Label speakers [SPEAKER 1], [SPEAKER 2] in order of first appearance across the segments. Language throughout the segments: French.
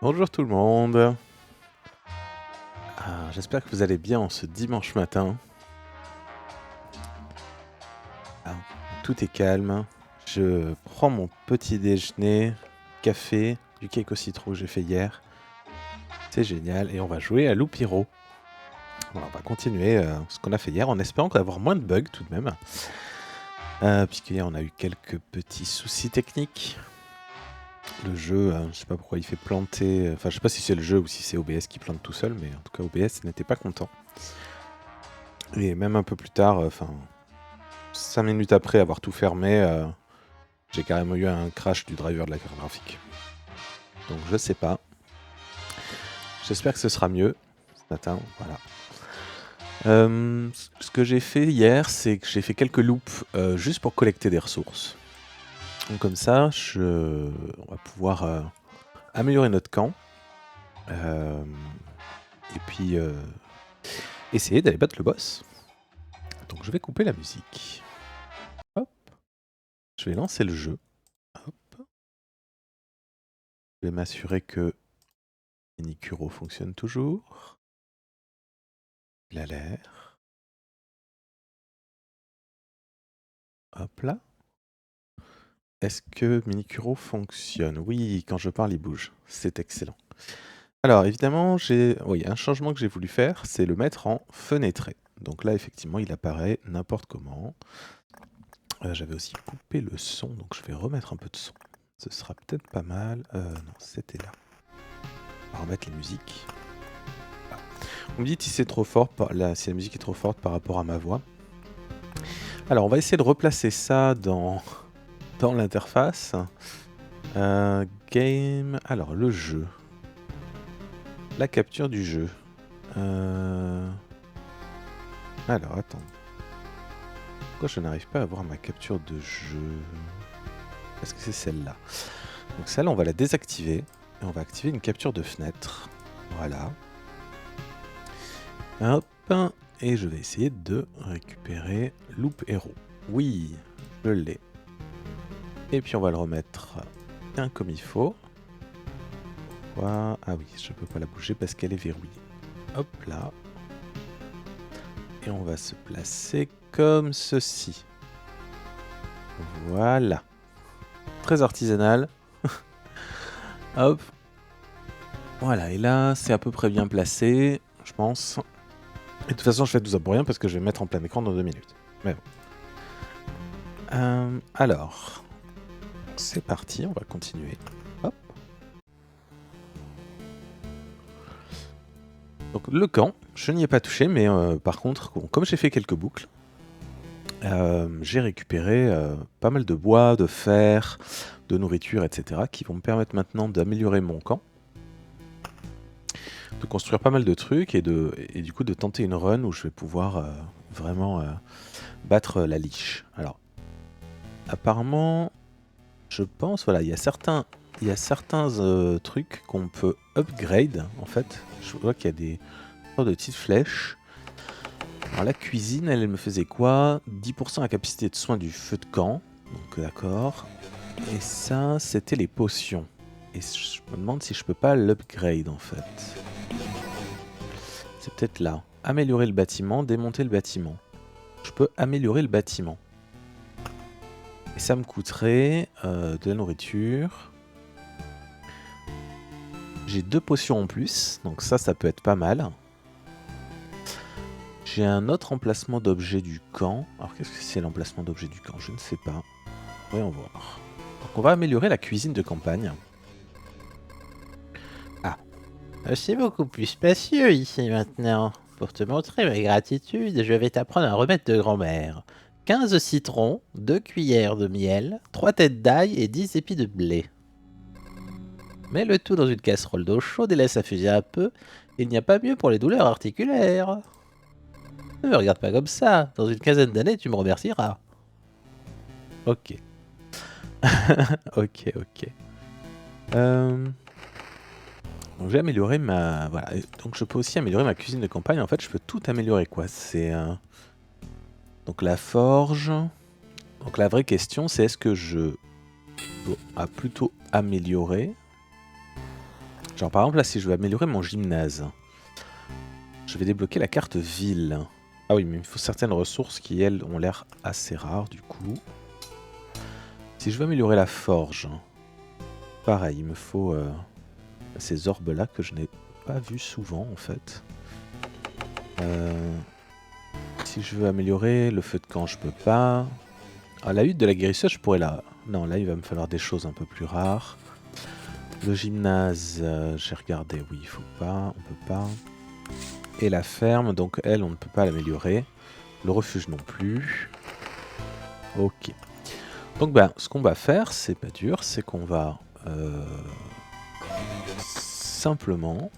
[SPEAKER 1] Bonjour tout le monde. J'espère que vous allez bien en ce dimanche matin. Tout est calme. Je prends mon petit déjeuner, café, du cake au citron que j'ai fait hier. C'est génial. Et on va jouer à Loupiro. Voilà, on va continuer ce qu'on a fait hier en espérant avoir moins de bugs tout de même. Puisqu'hier on a eu quelques petits soucis techniques. Le jeu, je sais pas pourquoi il fait planter. Enfin, je sais pas si c'est le jeu ou si c'est OBS qui plante tout seul, mais en tout cas OBS n'était pas content. Et même un peu plus tard, 5 minutes après avoir tout fermé, j'ai carrément eu un crash du driver de la carte graphique. Donc je sais pas. J'espère que ce sera mieux ce matin, voilà. Ce que j'ai fait hier, c'est que j'ai fait quelques loops juste pour collecter des ressources. Donc comme ça, on va pouvoir améliorer notre camp. Et puis essayer d'aller battre le boss. Donc je vais couper la musique. Hop. Je vais lancer le jeu. Hop. Je vais m'assurer que Minikuro fonctionne toujours. Il a l'air. Hop là. Est-ce que Minikuro fonctionne? Oui, quand je parle, il bouge. C'est excellent. Alors, évidemment, un changement que j'ai voulu faire, c'est le mettre en fenêtré. Donc là, effectivement, il apparaît n'importe comment. J'avais aussi coupé le son, donc je vais remettre un peu de son. Ce sera peut-être pas mal. Non, c'était là. On va remettre les musiques. Voilà. On me dit si c'est trop fort, si la musique est trop forte par rapport à ma voix. Alors, on va essayer de replacer ça dans l'interface. Game... Alors, le jeu. La capture du jeu. Alors, attends. Pourquoi je n'arrive pas à voir ma capture de jeu? Parce que c'est celle-là. Donc celle-là, on va la désactiver. Et on va activer une capture de fenêtre. Voilà. Hop. Et je vais essayer de récupérer Loop Hero. Oui, je l'ai. Et puis on va le remettre bien comme il faut. Voilà. Ah oui, je ne peux pas la bouger parce qu'elle est verrouillée. Hop là. Et on va se placer comme ceci. Voilà. Très artisanal. Hop. Voilà, et là, c'est à peu près bien placé, je pense. Et de toute façon, je fais tout ça pour rien parce que je vais mettre en plein écran dans 2 minutes. Mais bon. Alors, c'est parti, on va continuer. Hop. Donc le camp, je n'y ai pas touché, mais par contre, comme j'ai fait quelques boucles, j'ai récupéré pas mal de bois, de fer, de nourriture, etc. qui vont me permettre maintenant d'améliorer mon camp, de construire pas mal de trucs et du coup de tenter une run où je vais pouvoir vraiment battre la liche. Alors, apparemment, je pense, voilà, il y a certains trucs qu'on peut upgrade en fait. Je vois qu'il y a des sortes de petites flèches. Alors la cuisine, elle me faisait quoi? 10% la capacité de soin du feu de camp. Donc d'accord. Et ça, c'était les potions. Et je me demande si je peux pas l'upgrade en fait. C'est peut-être là. Améliorer le bâtiment, démonter le bâtiment. Je peux améliorer le bâtiment. Et ça me coûterait de la nourriture. J'ai 2 potions en plus, donc ça peut être pas mal. J'ai un autre emplacement d'objet du camp. Alors qu'est-ce que c'est l'emplacement d'objet du camp? Je ne sais pas. Voyons voir. Donc on va améliorer la cuisine de campagne. Ah.
[SPEAKER 2] C'est beaucoup plus spacieux ici maintenant. Pour te montrer ma gratitude, je vais t'apprendre un remède de grand-mère. 15 citrons, 2 cuillères de miel, 3 têtes d'ail et 10 épis de blé. Mets le tout dans une casserole d'eau chaude et laisse infuser un peu. Il n'y a pas mieux pour les douleurs articulaires. Ne me regarde pas comme ça. Dans une quinzaine d'années, tu me remercieras.
[SPEAKER 1] Ok. ok. Donc j'ai amélioré ma... Voilà. Donc je peux aussi améliorer ma cuisine de campagne. En fait, je peux tout améliorer, quoi. C'est... Donc la forge... Donc la vraie question, c'est est-ce que je dois plutôt améliorer... Genre par exemple, là, si je veux améliorer mon gymnase, je vais débloquer la carte ville. Ah oui, mais il me faut certaines ressources qui, elles, ont l'air assez rares, du coup. Si je veux améliorer la forge, pareil, il me faut ces orbes-là que je n'ai pas vus souvent, en fait. Si je veux améliorer le feu de camp, je peux pas. Ah, la hutte de la guérisseuse, je pourrais la... Non, là, il va me falloir des choses un peu plus rares. Le gymnase, j'ai regardé, oui, il faut pas, on peut pas. Et la ferme, donc elle, on ne peut pas l'améliorer. Le refuge non plus. Ok. Donc ben, ce qu'on va faire, c'est pas dur, c'est qu'on va simplement...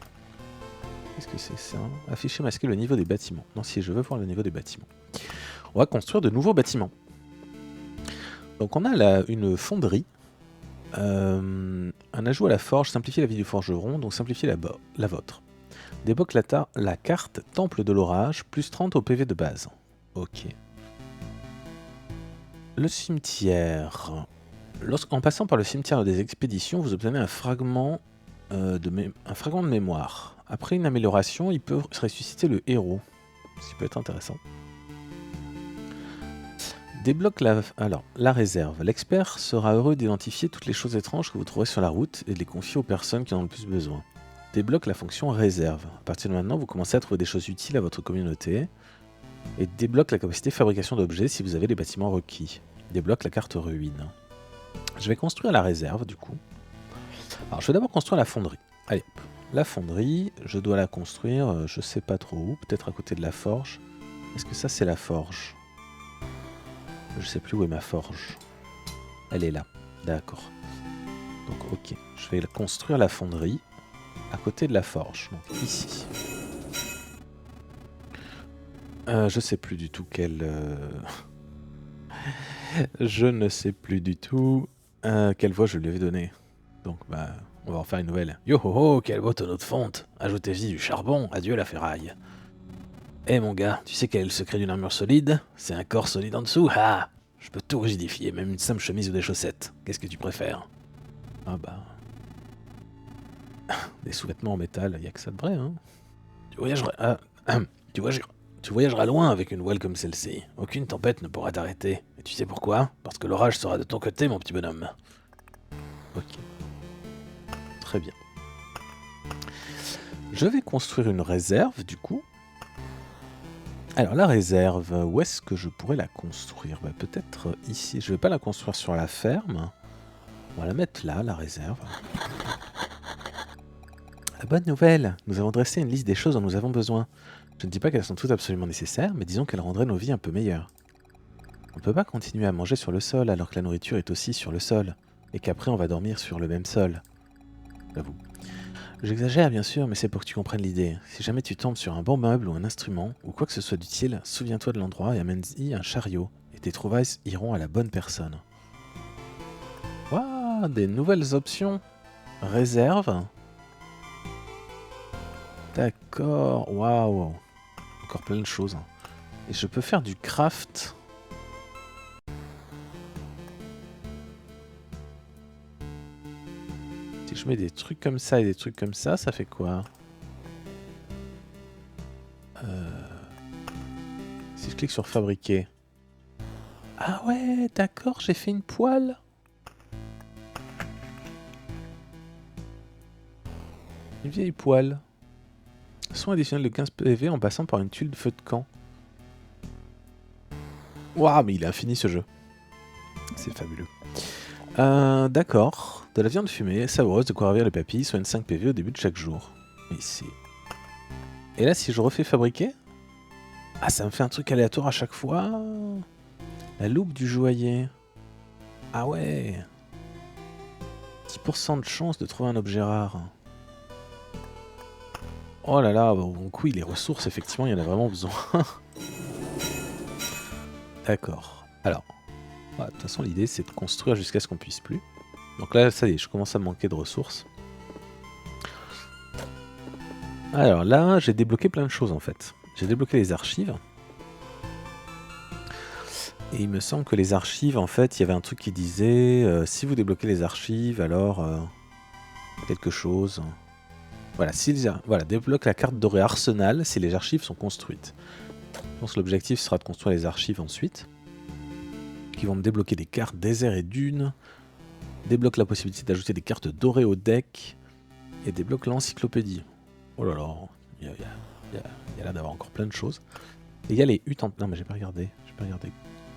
[SPEAKER 1] Qu'est-ce que c'est ça? Afficher, masquer le niveau des bâtiments. Non, si je veux voir le niveau des bâtiments. On va construire de nouveaux bâtiments. Donc on a là une fonderie. Un ajout à la forge, simplifier la vie du forgeron, donc simplifier la vôtre. Débloque la carte Temple de l'Orage, plus 30 au PV de base. Ok. Le cimetière. En passant par le cimetière des expéditions, vous obtenez un fragment de mémoire. Après une amélioration, il peut ressusciter le héros. Ce qui peut être intéressant. Débloque la réserve. L'expert sera heureux d'identifier toutes les choses étranges que vous trouverez sur la route et de les confier aux personnes qui en ont le plus besoin. Débloque la fonction réserve. À partir de maintenant, vous commencez à trouver des choses utiles à votre communauté. Et débloque la capacité de fabrication d'objets si vous avez les bâtiments requis. Débloque la carte ruine. Je vais construire la réserve du coup. Alors je vais d'abord construire la fonderie. Allez, hop. La fonderie, je dois la construire, je sais pas trop où, peut-être à côté de la forge. Est-ce que ça c'est la forge? Je sais plus où est ma forge. Elle est là, d'accord. Donc ok, je vais construire la fonderie à côté de la forge, donc ici. Je sais plus du tout quelle... je ne sais plus du tout quelle voix je lui avais donnée. Donc bah, on va en faire une nouvelle. Yo ho ho, quel beau tonneau de fonte. Ajoutez-y du charbon, adieu la ferraille. Eh mon gars, tu sais quel est le secret d'une armure solide? C'est un corps solide en dessous, ah! Je peux tout rigidifier, même une simple chemise ou des chaussettes. Qu'est-ce que tu préfères? Ah bah... des sous-vêtements en métal, y a que ça de vrai, hein. Tu voyageras... tu voyageras loin avec une voile comme celle-ci. Aucune tempête ne pourra t'arrêter. Et tu sais pourquoi? Parce que l'orage sera de ton côté, mon petit bonhomme. Ok. Très bien. Je vais construire une réserve, du coup. Alors, la réserve, où est-ce que je pourrais la construire? Bah, peut-être ici. Je vais pas la construire sur la ferme. On va la mettre là, la réserve. La bonne nouvelle, nous avons dressé une liste des choses dont nous avons besoin. Je ne dis pas qu'elles sont toutes absolument nécessaires, mais disons qu'elles rendraient nos vies un peu meilleures. On ne peut pas continuer à manger sur le sol alors que la nourriture est aussi sur le sol, et qu'après on va dormir sur le même sol. J'avoue. J'exagère bien sûr, mais c'est pour que tu comprennes l'idée. Si jamais tu tombes sur un bon meuble ou un instrument, ou quoi que ce soit d'utile, souviens-toi de l'endroit et amène-y un chariot, et tes trouvailles iront à la bonne personne. Waouh, des nouvelles options. Réserve. D'accord, waouh. Encore plein de choses. Et je peux faire du craft. Si je mets des trucs comme ça et des trucs comme ça fait quoi? Si je clique sur fabriquer. Ah ouais, d'accord, j'ai fait une poêle. Une vieille poêle. Soin additionnel de 15 PV en passant par une tuile de feu de camp. Waouh, mais il est infini ce jeu. C'est fabuleux. D'accord. De la viande fumée, savoureuse, de quoi ravir les papilles, soigne 5 PV au début de chaque jour. Ici. Et là, si je refais fabriquer... Ah, ça me fait un truc aléatoire à chaque fois. La loupe du joaillier. Ah ouais. 10% de chance de trouver un objet rare. Oh là là, bon coup, les ressources, effectivement, il y en a vraiment besoin. D'accord. Alors, de toute façon, l'idée, c'est de construire jusqu'à ce qu'on puisse plus. Donc là, ça y est, je commence à manquer de ressources. Alors là, j'ai débloqué plein de choses, en fait. J'ai débloqué les archives. Et il me semble que les archives, en fait, il y avait un truc qui disait si vous débloquez les archives, alors quelque chose. Voilà, voilà, débloque la carte dorée Arsenal si les archives sont construites. Je pense que l'objectif sera de construire les archives ensuite. Qui vont me débloquer des cartes désert et dunes. Débloque la possibilité d'ajouter des cartes dorées au deck. Et débloque l'encyclopédie. Oh là là, il y a l'air d'avoir encore plein de choses. Et il y a les huttes en... Non mais j'ai pas regardé.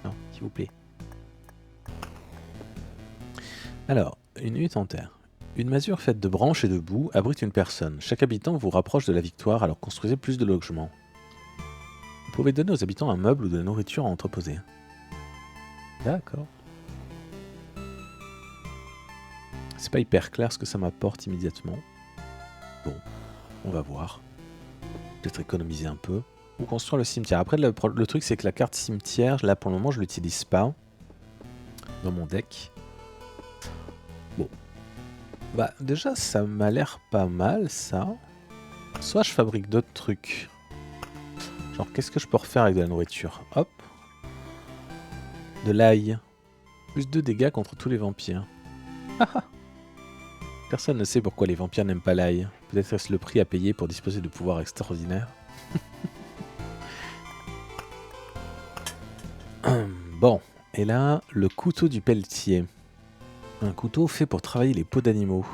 [SPEAKER 1] Non, s'il vous plaît. Alors, une hutte en terre. Une masure faite de branches et de boue abrite une personne. Chaque habitant vous rapproche de la victoire, alors construisez plus de logements. Vous pouvez donner aux habitants un meuble ou de la nourriture à entreposer. D'accord. C'est pas hyper clair ce que ça m'apporte immédiatement. Bon, on va voir. Peut-être économiser un peu. Ou construire le cimetière. Après, le truc, c'est que la carte cimetière, là, pour le moment, je l'utilise pas dans mon deck. Bon. Bah, déjà, ça m'a l'air pas mal, ça. Soit je fabrique d'autres trucs. Genre, qu'est-ce que je peux refaire avec de la nourriture? Hop. De l'ail. Plus 2 dégâts contre tous les vampires. Personne ne sait pourquoi les vampires n'aiment pas l'ail. Peut-être est-ce le prix à payer pour disposer de pouvoirs extraordinaires. Bon, et là, le couteau du pelletier. Un couteau fait pour travailler les peaux d'animaux.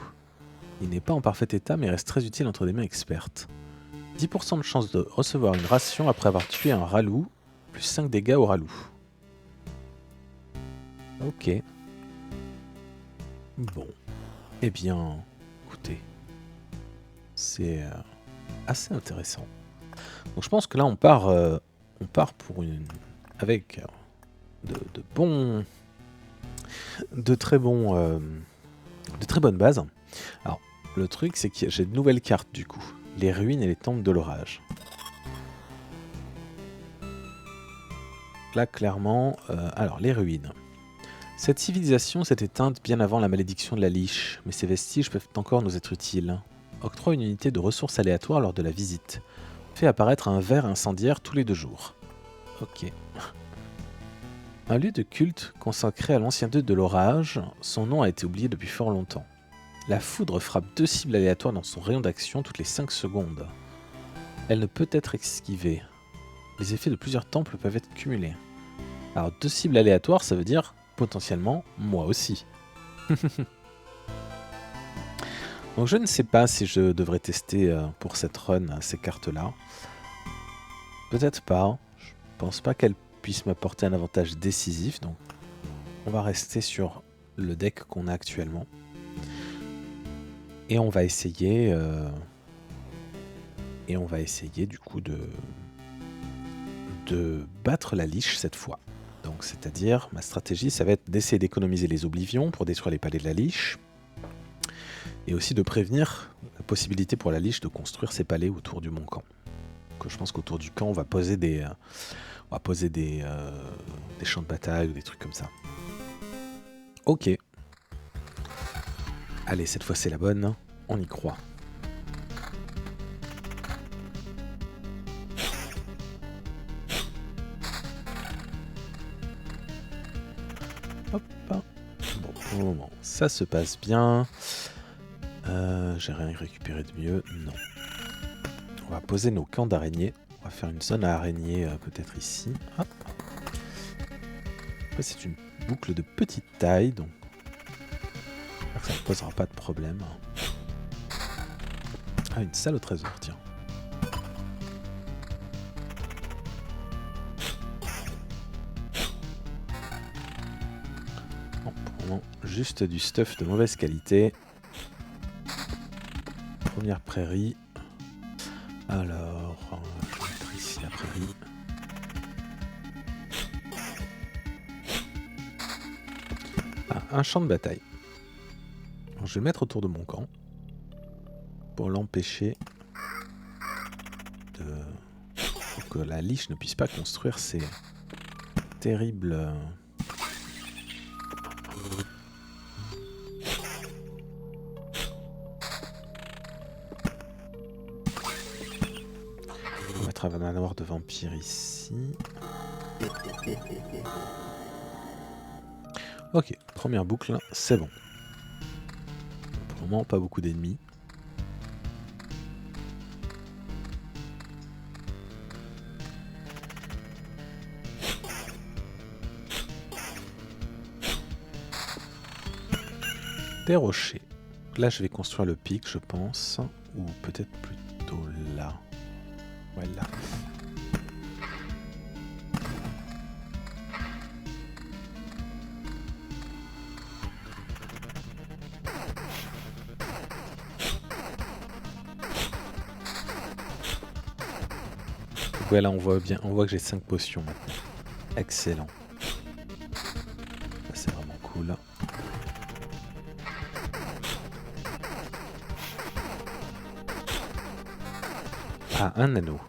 [SPEAKER 1] Il n'est pas en parfait état, mais reste très utile entre des mains expertes. 10% de chance de recevoir une ration après avoir tué un ralou, plus 5 dégâts au ralou. Ok. Bon. Eh bien, écoutez, c'est assez intéressant. Donc je pense que là, on part pour avec de très bons de très bonnes bases. Alors, le truc, c'est que j'ai de nouvelles cartes du coup. Les ruines et les temples de l'orage. Là, clairement... alors, les ruines. Cette civilisation s'est éteinte bien avant la malédiction de la liche, mais ces vestiges peuvent encore nous être utiles. Octroie une unité de ressources aléatoires lors de la visite. Fait apparaître un ver incendiaire tous les 2 jours. Ok. Un lieu de culte consacré à l'ancien dieu de l'orage, son nom a été oublié depuis fort longtemps. La foudre frappe 2 cibles aléatoires dans son rayon d'action toutes les 5 secondes. Elle ne peut être esquivée. Les effets de plusieurs temples peuvent être cumulés. Alors 2 cibles aléatoires, ça veut dire potentiellement moi aussi. Donc je ne sais pas si je devrais tester pour cette run ces cartes-là. Peut-être pas. Je pense pas qu'elles puissent m'apporter un avantage décisif. Donc on va rester sur le deck qu'on a actuellement. Et on va essayer... du coup de battre la liche cette fois. Donc c'est-à-dire, ma stratégie, ça va être d'essayer d'économiser les oblivions pour détruire les palais de la liche. Et aussi de prévenir la possibilité pour la liche de construire ses palais autour du mont camp. Donc, je pense qu'autour du camp, on va poser des champs de bataille ou des trucs comme ça. Ok. Allez, cette fois c'est la bonne. On y croit. Hop. Bon, pour le moment, ça se passe bien. J'ai rien récupéré de mieux. Non. On va poser nos camps d'araignées. On va faire une zone à araignées peut-être ici. Hop. Après, c'est une boucle de petite taille, donc ça ne posera pas de problème. Ah, une salle au trésor, tiens. Bon, pour le moment, juste du stuff de mauvaise qualité. Première prairie. Alors, je vais mettre ici la prairie. Ah, un champ de bataille. Alors, je vais le mettre autour de mon camp pour l'empêcher pour que la liche ne puisse pas construire ces terribles... On va mettre un manoir de vampires ici. Ok, première boucle, c'est bon. Pour le moment, pas beaucoup d'ennemis. Des rochers. Là, je vais construire le pic, je pense. Ou peut-être plutôt là. Ouais, là. Ouais, là, on voit bien, on voit que j'ai 5 potions maintenant. Excellent. Ça, c'est vraiment cool. Ah, un anneau.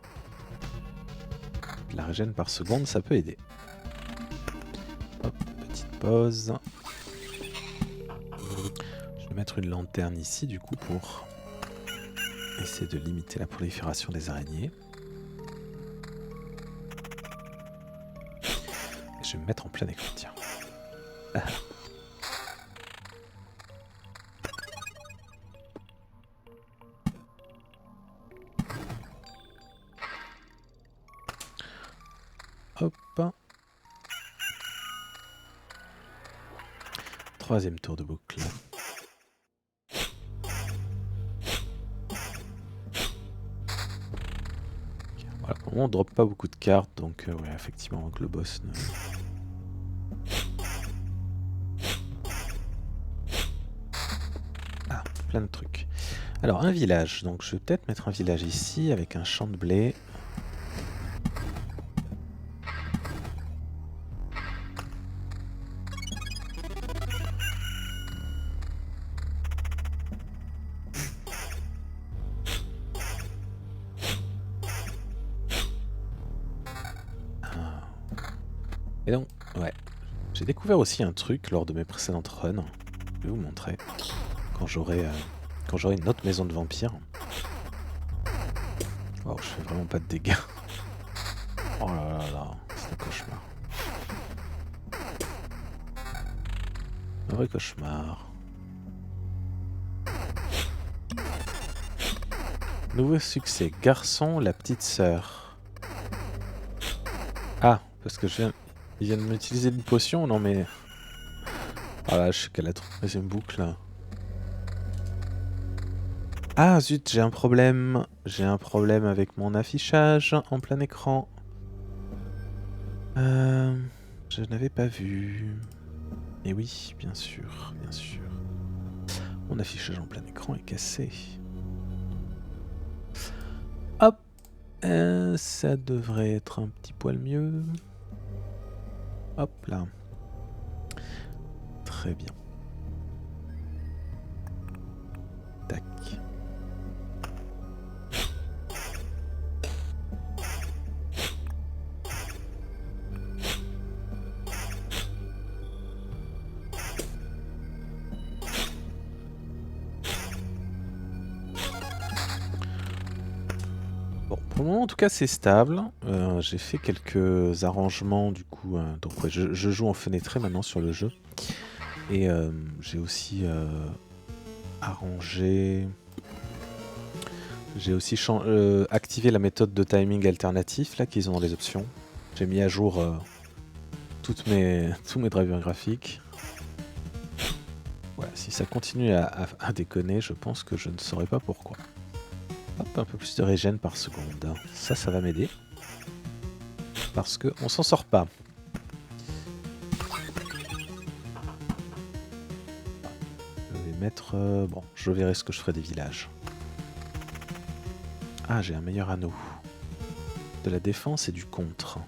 [SPEAKER 1] La régène par seconde, ça peut aider. Hop, petite pause. Je vais mettre une lanterne ici, du coup, pour essayer de limiter la prolifération des araignées. Et je vais me mettre en plein écran, tiens. Ah. Hop. Troisième tour de boucle. Voilà, pour le moment, on ne drop pas beaucoup de cartes, donc ouais, effectivement, que le boss ne... Ah, plein de trucs. Alors, un village. Donc, je vais peut-être mettre un village ici, avec un champ de blé. Et donc, ouais. J'ai découvert aussi un truc lors de mes précédentes runs. Je vais vous montrer. Quand j'aurai une autre maison de vampires. Oh, je fais vraiment pas de dégâts. Oh là là là, c'est un cauchemar. Un vrai cauchemar. Nouveau succès. Garçon, la petite sœur. Ah, parce que il vient de m'utiliser une potion. Non mais... Ah là, je sais qu'elle a troisième boucle. Ah zut, j'ai un problème. J'ai un problème avec mon affichage en plein écran. Je n'avais pas vu. Et oui, bien sûr, bien sûr. Mon affichage en plein écran est cassé. Hop, ça devrait être un petit poil mieux. Hop là. Très bien. Tac. Bon, pour le moment en tout cas c'est stable. J'ai fait quelques arrangements du coup. Donc ouais, je joue en fenêtré maintenant sur le jeu. Et j'ai aussi arrangé... J'ai aussi activé la méthode de timing alternatif là qu'ils ont dans les options. J'ai mis à jour tous mes drivers graphiques. Voilà, si ça continue à déconner, je pense que je ne saurais pas pourquoi. Hop, un peu plus de régène par seconde. Ça va m'aider. Parce qu'on s'en sort pas. Je vais mettre... bon, je verrai ce que je ferai des villages. Ah, j'ai un meilleur anneau. De la défense et du contre.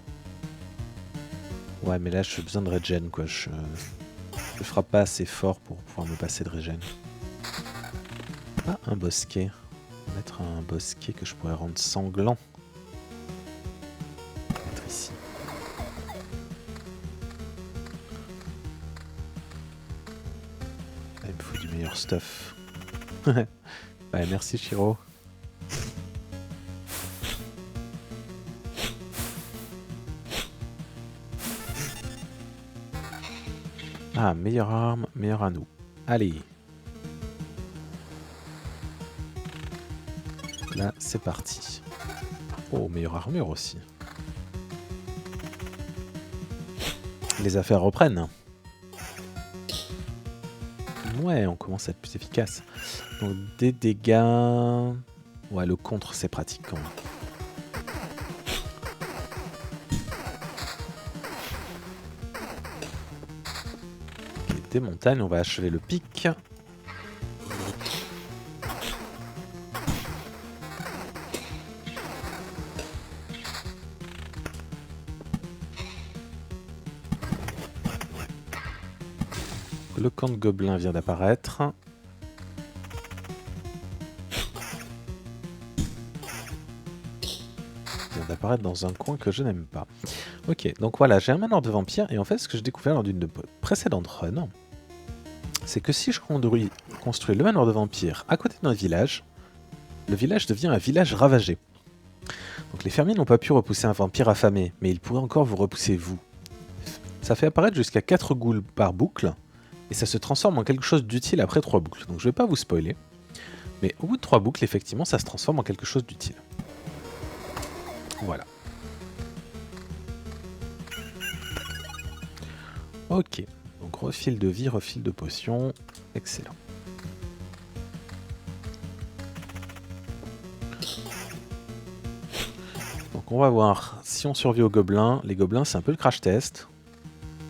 [SPEAKER 1] Ouais, mais là, j'ai besoin de régène, quoi. Je frappe pas assez fort pour pouvoir me passer de régène. Ah, un bosquet. On va mettre un bosquet que je pourrais rendre sanglant. On va mettre ici. Là, il me faut du meilleur stuff. Ouais, merci Shiro. Ah, meilleure arme, meilleur anneau. Allez. Là, c'est parti. Oh, meilleure armure aussi. Les affaires reprennent. Ouais, on commence à être plus efficace. Donc, des dégâts... Ouais, le contre, c'est pratique quand même. Des montagnes, on va achever le pic. Le camp de gobelins vient d'apparaître. Vient d'apparaître dans un coin que je n'aime pas. Ok, donc voilà, j'ai un manoir de vampires et en fait ce que j'ai découvert lors d'une de précédentes runs, c'est que si je construis le manoir de vampires à côté d'un village, le village devient un village ravagé. Donc les fermiers n'ont pas pu repousser un vampire affamé, mais ils pourraient encore vous repousser vous. Ça fait apparaître jusqu'à 4 ghouls par boucle, et ça se transforme en quelque chose d'utile après 3 boucles. Donc je vais pas vous spoiler, mais au bout de 3 boucles, effectivement, ça se transforme en quelque chose d'utile. Voilà. Ok, donc refil de vie, refil de potion, excellent. Donc on va voir si on survit aux gobelins. Les gobelins, c'est un peu le crash test.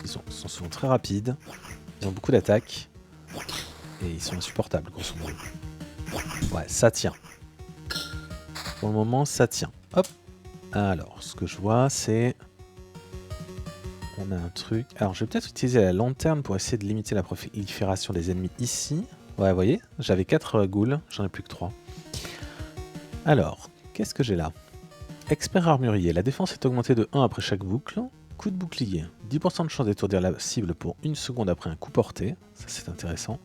[SPEAKER 1] Ils sont souvent très rapides, ils ont beaucoup d'attaques, et ils sont insupportables, grosso modo. Ouais, ça tient. Pour le moment, ça tient. Hop. Alors, ce que je vois, c'est... On a un truc... Alors, je vais peut-être utiliser la lanterne pour essayer de limiter la prolifération des ennemis ici. Ouais, vous voyez, j'avais 4 ghouls, j'en ai plus que 3. Alors, qu'est-ce que j'ai là? Expert armurier. La défense est augmentée de 1 après chaque boucle. coup de bouclier. 10% de chance d'étourdir la cible pour 1 seconde après un coup porté. Ça, c'est intéressant.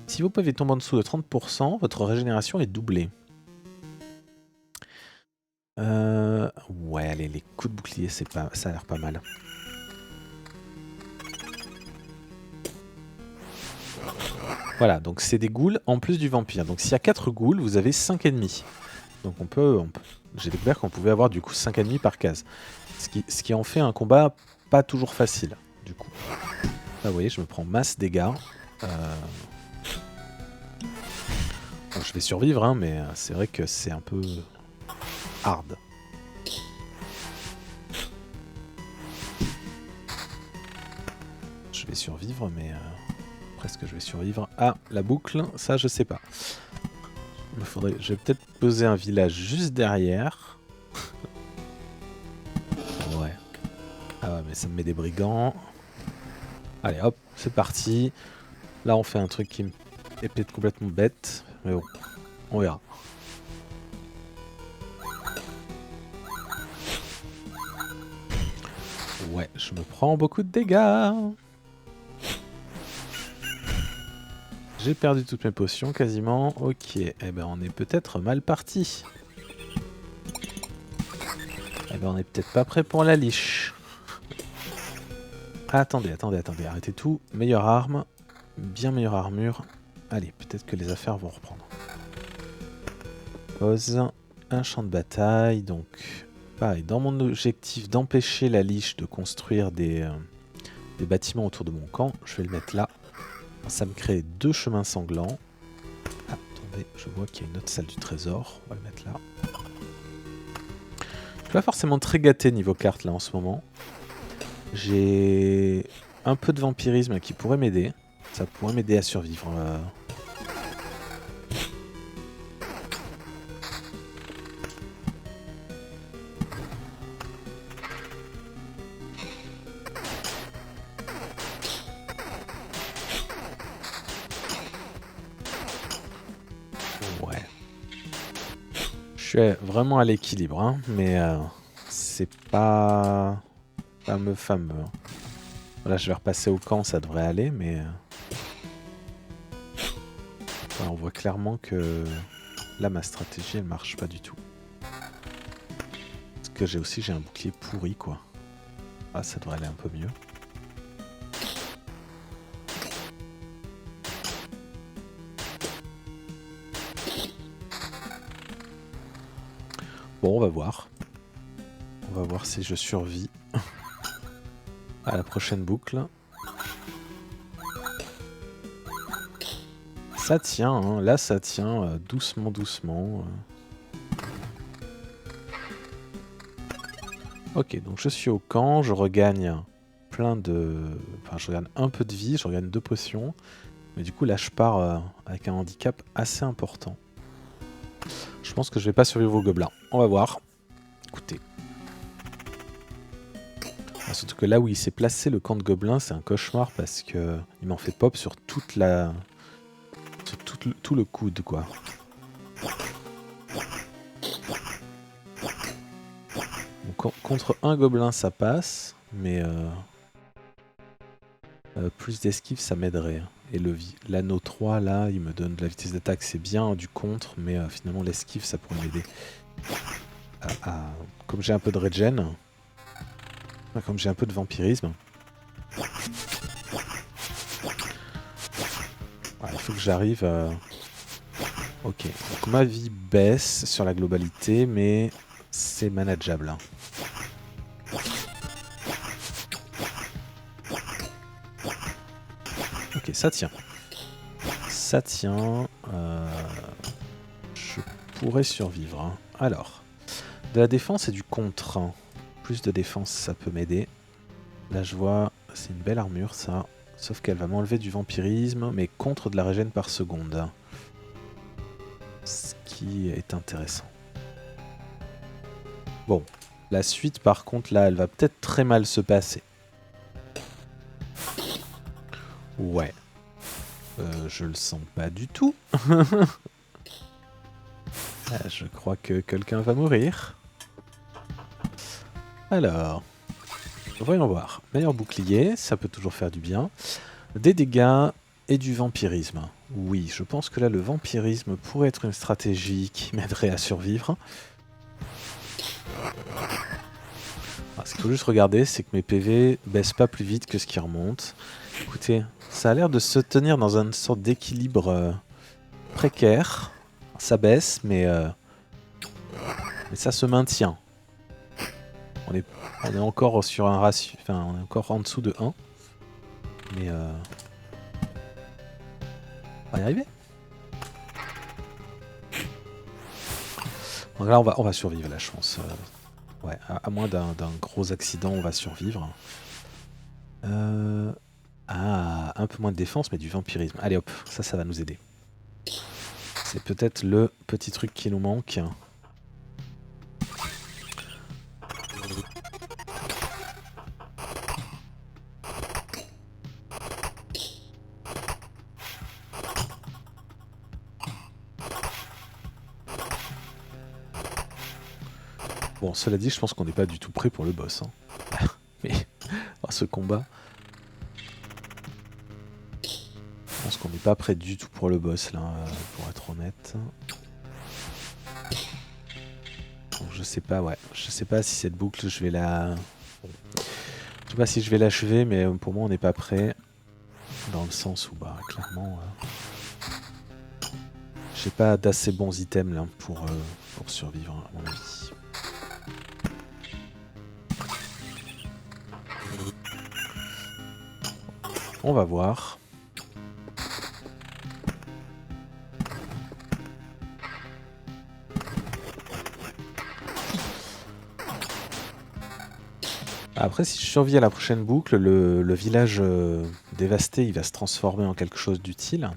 [SPEAKER 1] Si vos PV tombent en dessous de 30%, votre régénération est doublée. Ouais, allez, les coups de bouclier, ça a l'air pas mal. Voilà, donc c'est des ghouls en plus du vampire. Donc s'il y a 4 ghouls, vous avez 5 ennemis. Donc j'ai découvert qu'on pouvait avoir du coup 5 ennemis par case. Ce qui en fait un combat pas toujours facile, du coup. Là, vous voyez, je me prends masse dégâts. Bon, je vais survivre, hein, mais c'est vrai que c'est un peu hard. Je vais survivre, mais presque je vais survivre. Ah, la boucle, ça je sais pas. Je vais peut-être poser un village juste derrière. Ouais. Ah ouais, mais ça me met des brigands. Allez, hop, c'est parti. Là, on fait un truc qui est peut-être complètement bête. Mais bon, on verra. Ouais, je me prends beaucoup de dégâts. J'ai perdu toutes mes potions quasiment. Ok, eh ben on est peut-être mal parti. Eh ben on est peut-être pas prêt pour la liche. Ah, attendez, arrêtez tout. Meilleure arme, bien meilleure armure. Allez, peut-être que les affaires vont reprendre. Pause, un champ de bataille, donc pareil, dans mon objectif d'empêcher la liche de construire des bâtiments autour de mon camp, je vais le mettre là. Ça me crée 2 chemins sanglants. Ah, attendez, je vois qu'il y a une autre salle du trésor. On va le mettre là. Je suis pas forcément très gâté niveau carte là en ce moment. J'ai un peu de vampirisme qui pourrait m'aider. Ça pourrait m'aider à survivre. Ouais. Je suis vraiment à l'équilibre, hein, mais c'est pas fameux. Là, je vais repasser au camp, ça devrait aller, mais ouais, on voit clairement que là, ma stratégie, elle marche pas du tout. Parce que j'ai un bouclier pourri, quoi. Ah, ça devrait aller un peu mieux. Bon, on va voir. On va voir si je survis à la prochaine boucle. Ça tient, hein. Là ça tient doucement, doucement. Ok, donc je suis au camp, je regagne je regagne un peu de vie, je regagne 2 potions. Mais du coup là je pars avec un handicap assez important. Je pense que je vais pas survivre aux gobelins. On va voir. Écoutez. Surtout que là où il s'est placé, le camp de gobelins, c'est un cauchemar parce que il m'en fait pop sur toute la... sur tout le coude, quoi. Donc, contre un gobelin, ça passe, mais plus d'esquive, ça m'aiderait. Et l'anneau 3, là, il me donne de la vitesse d'attaque, c'est bien, du contre, mais finalement, l'esquive, ça pourrait m'aider. Comme j'ai un peu de regen... Comme j'ai un peu de vampirisme. Il faut que j'arrive à... Ok, donc ma vie baisse sur la globalité, mais c'est manageable. Hein. Ok, ça tient. Ça tient. Je pourrais survivre. Hein. Alors, de la défense et du contre. Plus de défense, ça peut m'aider. Là, je vois, c'est une belle armure, ça. Sauf qu'elle va m'enlever du vampirisme, mais contre de la régène par seconde. Ce qui est intéressant. Bon, la suite, par contre, là, elle va peut-être très mal se passer. Ouais. Je le sens pas du tout. Je crois que quelqu'un va mourir. Alors... Voyons voir. Meilleur bouclier, ça peut toujours faire du bien. Des dégâts et du vampirisme. Oui, je pense que là, le vampirisme pourrait être une stratégie qui m'aiderait à survivre. Ce qu'il faut juste regarder, c'est que mes PV baissent pas plus vite que ce qui remonte. Écoutez, ça a l'air de se tenir dans une sorte d'équilibre précaire. Ça baisse, mais ça se maintient. On est encore sur un ratio, enfin on est encore en dessous de 1. Mais on va y arriver. Donc là on va survivre là je pense. Ouais, à moins d'un gros accident on va survivre. Ah, un peu moins de défense mais du vampirisme. Allez hop, ça va nous aider. C'est peut-être le petit truc qui nous manque. Bon, cela dit, je pense qu'on n'est pas du tout prêt pour le boss. Hein. Mais ce combat... Je pense qu'on n'est pas prêt du tout pour le boss, là, pour être honnête. Donc, je sais pas, ouais. Je sais pas si cette boucle, je vais la... Je sais pas si je vais l'achever, mais pour moi, on n'est pas prêt. Dans le sens où, bah, clairement... j'ai pas d'assez bons items, là, pour survivre, à mon avis. On va voir. Après, si je survis à la prochaine boucle, le village dévasté, il va se transformer en quelque chose d'utile.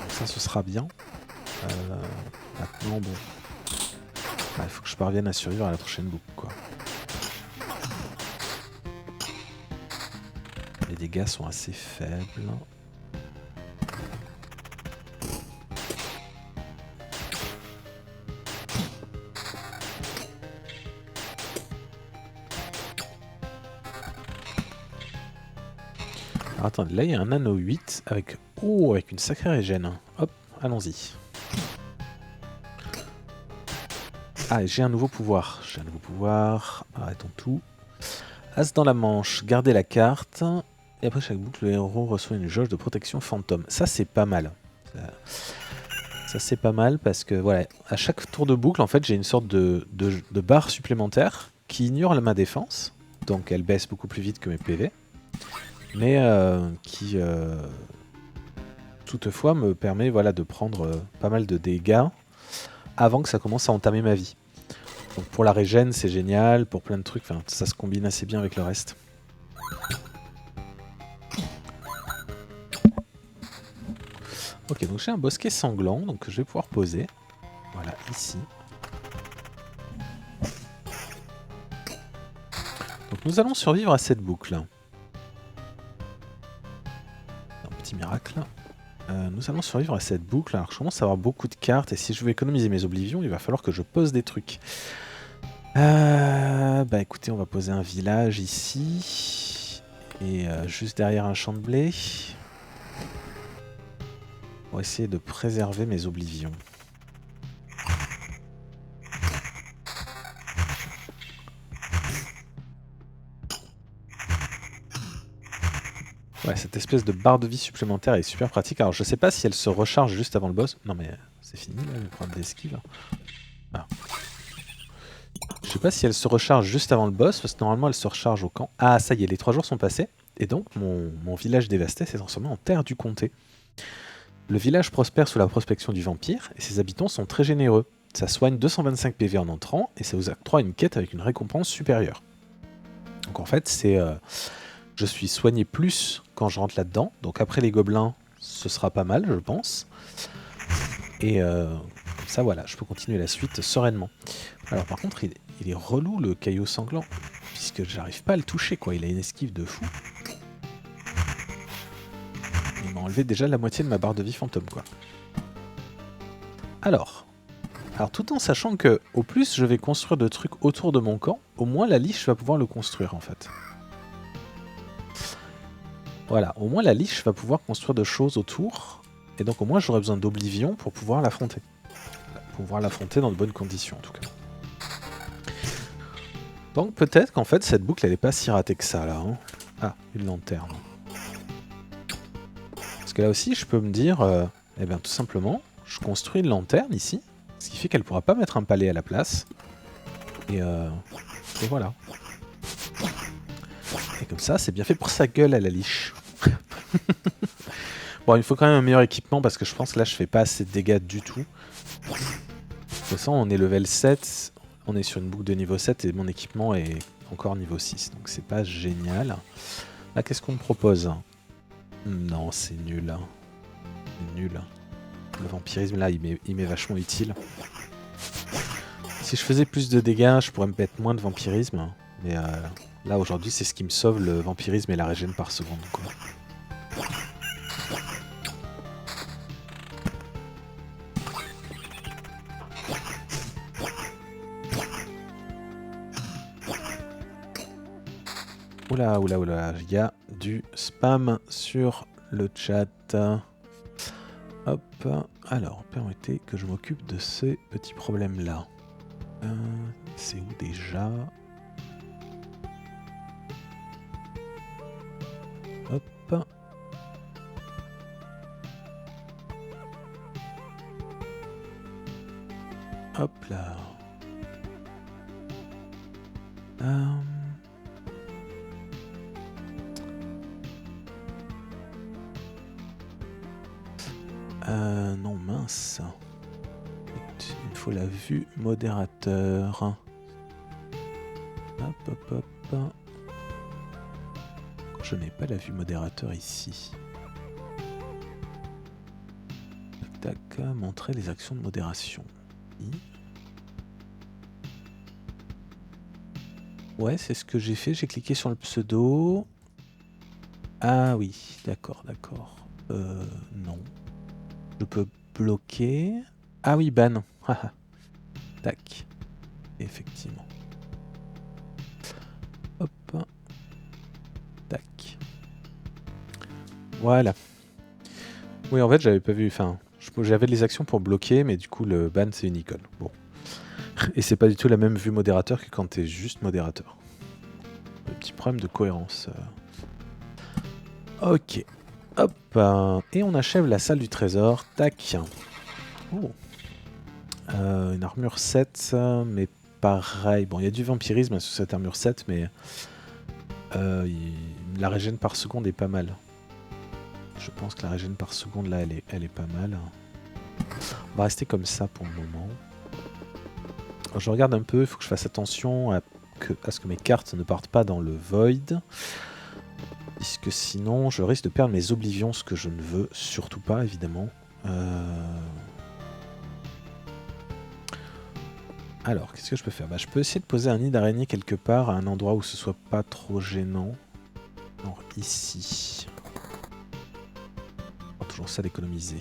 [SPEAKER 1] Ça, ce sera bien. Maintenant, bon... Il faut que je parvienne à survivre à la prochaine boucle, quoi. Les dégâts sont assez faibles. Alors, attendez, là il y a un anneau 8 avec... Oh, avec une sacrée régène. Hop, allons-y. Ah, et j'ai un nouveau pouvoir. J'ai un nouveau pouvoir. Arrêtons tout. As dans la manche, gardez la carte. Et après chaque boucle, le héros reçoit une jauge de protection fantôme. Ça, c'est pas mal. Ça c'est pas mal parce que voilà, à chaque tour de boucle, en fait, j'ai une sorte de barre supplémentaire qui ignore ma défense. Donc elle baisse beaucoup plus vite que mes PV. Mais qui toutefois me permet voilà, de prendre pas mal de dégâts avant que ça commence à entamer ma vie. Donc pour la régène, c'est génial, pour plein de trucs, ça se combine assez bien avec le reste. Ok, donc j'ai un bosquet sanglant, donc je vais pouvoir poser. Voilà, ici. Donc nous allons survivre à cette boucle. Un petit miracle. Nous allons survivre à cette boucle. Alors je commence à avoir beaucoup de cartes, et si je veux économiser mes oblivions, il va falloir que je pose des trucs. Bah écoutez, on va poser un village ici. Et juste derrière un champ de blé. Pour essayer de préserver mes oblivions. Ouais, cette espèce de barre de vie supplémentaire est super pratique. Alors je sais pas si elle se recharge juste avant le boss. Non mais c'est fini là, le problème d'esquive. Ah. Je sais pas si elle se recharge juste avant le boss, parce que normalement elle se recharge au camp. Ah ça y est, les 3 jours sont passés. Et donc mon village dévasté s'est transformé en terre du comté. Le village prospère sous la prospection du vampire, et ses habitants sont très généreux. Ça soigne 225 PV en entrant, et ça vous octroie une quête avec une récompense supérieure. Donc en fait, c'est... je suis soigné plus quand je rentre là-dedans, donc après les gobelins, ce sera pas mal, je pense. Et comme ça, voilà, je peux continuer la suite sereinement. Alors par contre, il est relou le caillou sanglant, puisque j'arrive pas à le toucher, quoi. Il a une esquive de fou. Il m'a enlevé déjà la moitié de ma barre de vie fantôme, quoi. Alors, Alors tout en sachant que au plus je vais construire de trucs autour de mon camp, au moins la liche va pouvoir le construire en fait. Voilà, au moins la liche va pouvoir construire de choses autour. Et donc au moins j'aurai besoin d'Oblivion pour pouvoir l'affronter. Pour pouvoir l'affronter dans de bonnes conditions en tout cas. Donc peut-être qu'en fait cette boucle elle est pas si ratée que ça là. Hein. Ah, une lanterne. Parce que là aussi je peux me dire, eh bien tout simplement, je construis une lanterne ici. Ce qui fait qu'elle pourra pas mettre un palais à la place. Et voilà. Et comme ça, c'est bien fait pour sa gueule à la liche. Bon, il faut quand même un meilleur équipement parce que je pense que là, je fais pas assez de dégâts du tout. De toute façon, on est level 7. On est sur une boucle de niveau 7 et mon équipement est encore niveau 6. Donc c'est pas génial. Là, qu'est-ce qu'on me propose? Non, c'est nul. C'est nul. Le vampirisme, là, il m'est vachement utile. Si je faisais plus de dégâts, je pourrais me mettre moins de vampirisme. Mais là, aujourd'hui, c'est ce qui me sauve le vampirisme et la régène par seconde. Quoi. Oula, oula, oula, il y a du spam sur le chat. Hop, alors, permettez que je m'occupe de ces petits problèmes-là. C'est où déjà? Hop. Hop là. Non, mince. Il me faut la vue modérateur. Hop, hop, hop. Je n'ai pas la vue modérateur ici. Tac, tac, montrer les actions de modération. Ouais, c'est ce que j'ai fait. J'ai cliqué sur le pseudo. Ah oui, d'accord, d'accord. Non. Je peux bloquer. Ah oui, ban. Tac. Effectivement. Hop. Tac. Voilà. Oui, en fait, j'avais pas vu. Enfin, j'avais les actions pour bloquer, mais du coup, le ban, c'est une icône. Bon. Et c'est pas du tout la même vue modérateur que quand t'es juste modérateur. Le petit problème de cohérence. Ok. Hop. Et on achève la salle du trésor. Tac. Oh. Une armure 7, mais pareil. Bon, il y a du vampirisme sur cette armure 7, mais la régène par seconde est pas mal. Je pense que la régène par seconde, là, elle est pas mal. On va rester comme ça pour le moment. Alors, je regarde un peu, il faut que je fasse attention à ce que mes cartes ne partent pas dans le void. Puisque sinon, je risque de perdre mes oblivions, ce que je ne veux surtout pas, évidemment. Alors, qu'est-ce que je peux faire? Je peux essayer de poser un nid d'araignée quelque part, à un endroit où ce soit pas trop gênant. Alors, ici. Oh, toujours ça d'économiser.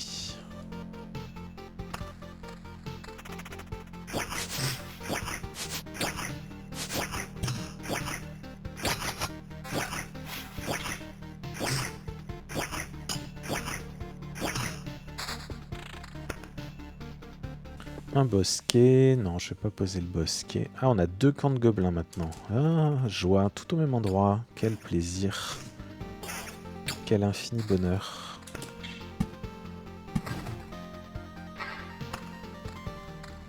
[SPEAKER 1] Un bosquet, non je vais pas poser le bosquet. Ah on a 2 camps de gobelins maintenant. Ah joie, tout au même endroit. Quel plaisir. Quel infini bonheur.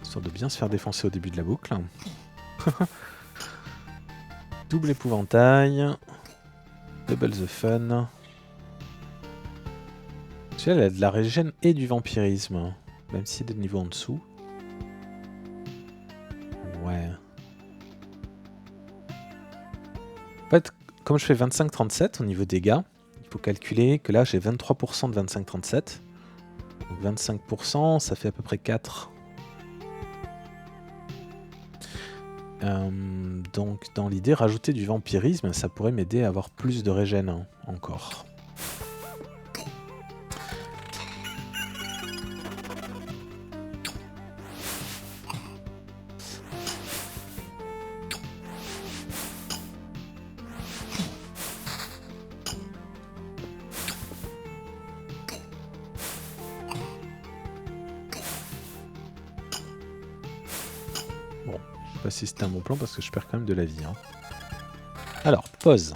[SPEAKER 1] Histoire de bien se faire défoncer au début de la boucle. Double épouvantail. Double the fun. Celui-là elle a de la régène et du vampirisme. Même si c'est des niveaux en dessous. Ouais. En fait, comme je fais 25-37 au niveau dégâts, il faut calculer que là j'ai 23% de 25-37. Donc 25%, ça fait à peu près 4. Donc dans l'idée, rajouter du vampirisme, ça pourrait m'aider à avoir plus de régène hein, encore. pas si c'était un bon plan parce que je perds quand même de la vie. Hein. Alors, pause.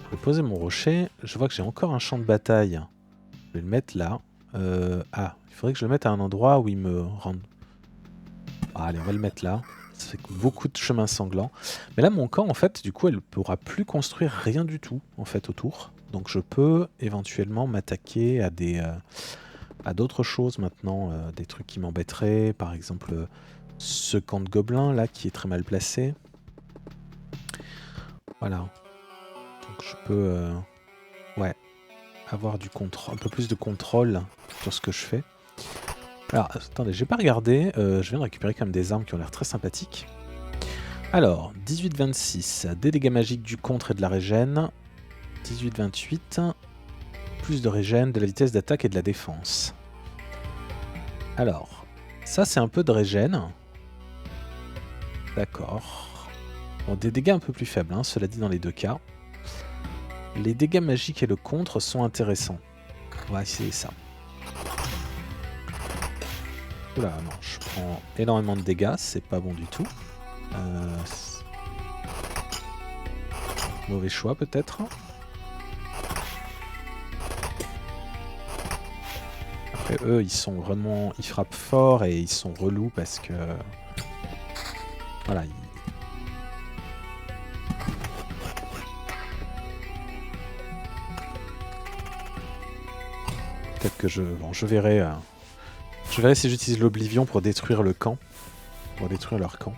[SPEAKER 1] Je vais poser mon rocher. Je vois que j'ai encore un champ de bataille. Je vais le mettre là. Il faudrait que je le mette à un endroit où il me rende... allez, on va le mettre là. Ça fait beaucoup de chemins sanglants. Mais là, mon camp, en fait, du coup, elle ne pourra plus construire rien du tout, en fait, autour. Donc je peux éventuellement m'attaquer à d'autres choses maintenant. Des trucs qui m'embêteraient. Par exemple, ce camp de gobelins, là, qui est très mal placé. Voilà. Donc je peux... avoir du contrôle, un peu plus de contrôle sur ce que je fais. Alors, attendez, j'ai pas regardé. Je viens de récupérer quand même des armes qui ont l'air très sympathiques. Alors, 18-26, des dégâts magiques du contre et de la régène. 18-28, plus de régène, de la vitesse d'attaque et de la défense. Alors, ça c'est un peu de régène. D'accord. Bon, des dégâts un peu plus faibles, hein, cela dit dans les deux cas. Les dégâts magiques et le contre sont intéressants. On va essayer ça. Oula, non, je prends énormément de dégâts, c'est pas bon du tout. Mauvais choix peut-être. Après eux, ils sont vraiment... Ils frappent fort et ils sont relous parce que... Voilà, peut-être que je... Bon, je verrai... Je verrai si j'utilise l'Oblivion pour détruire le camp. Pour détruire leur camp.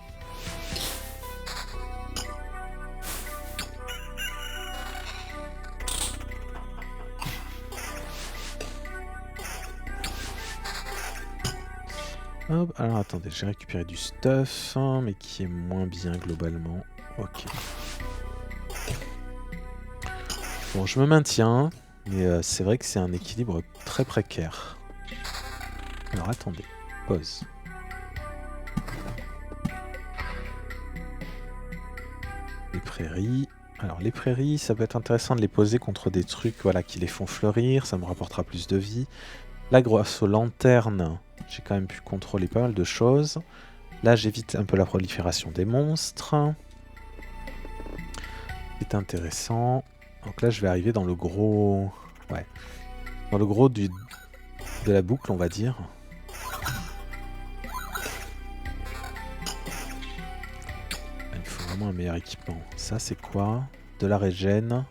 [SPEAKER 1] Hop, alors attendez, j'ai récupéré du stuff, hein, mais qui est moins bien globalement. Ok. Bon, je me maintiens, mais c'est vrai que c'est un équilibre très précaire. Alors attendez, pause. Les prairies. Alors les prairies, ça peut être intéressant de les poser contre des trucs voilà, qui les font fleurir, ça me rapportera plus de vie. Là, grâce aux lanternes, j'ai quand même pu contrôler pas mal de choses. Là, j'évite un peu la prolifération des monstres. C'est intéressant. Donc là, je vais arriver dans le gros... Ouais. Dans le gros de la boucle, on va dire. Il faut vraiment un meilleur équipement. Ça, c'est quoi? De la régène.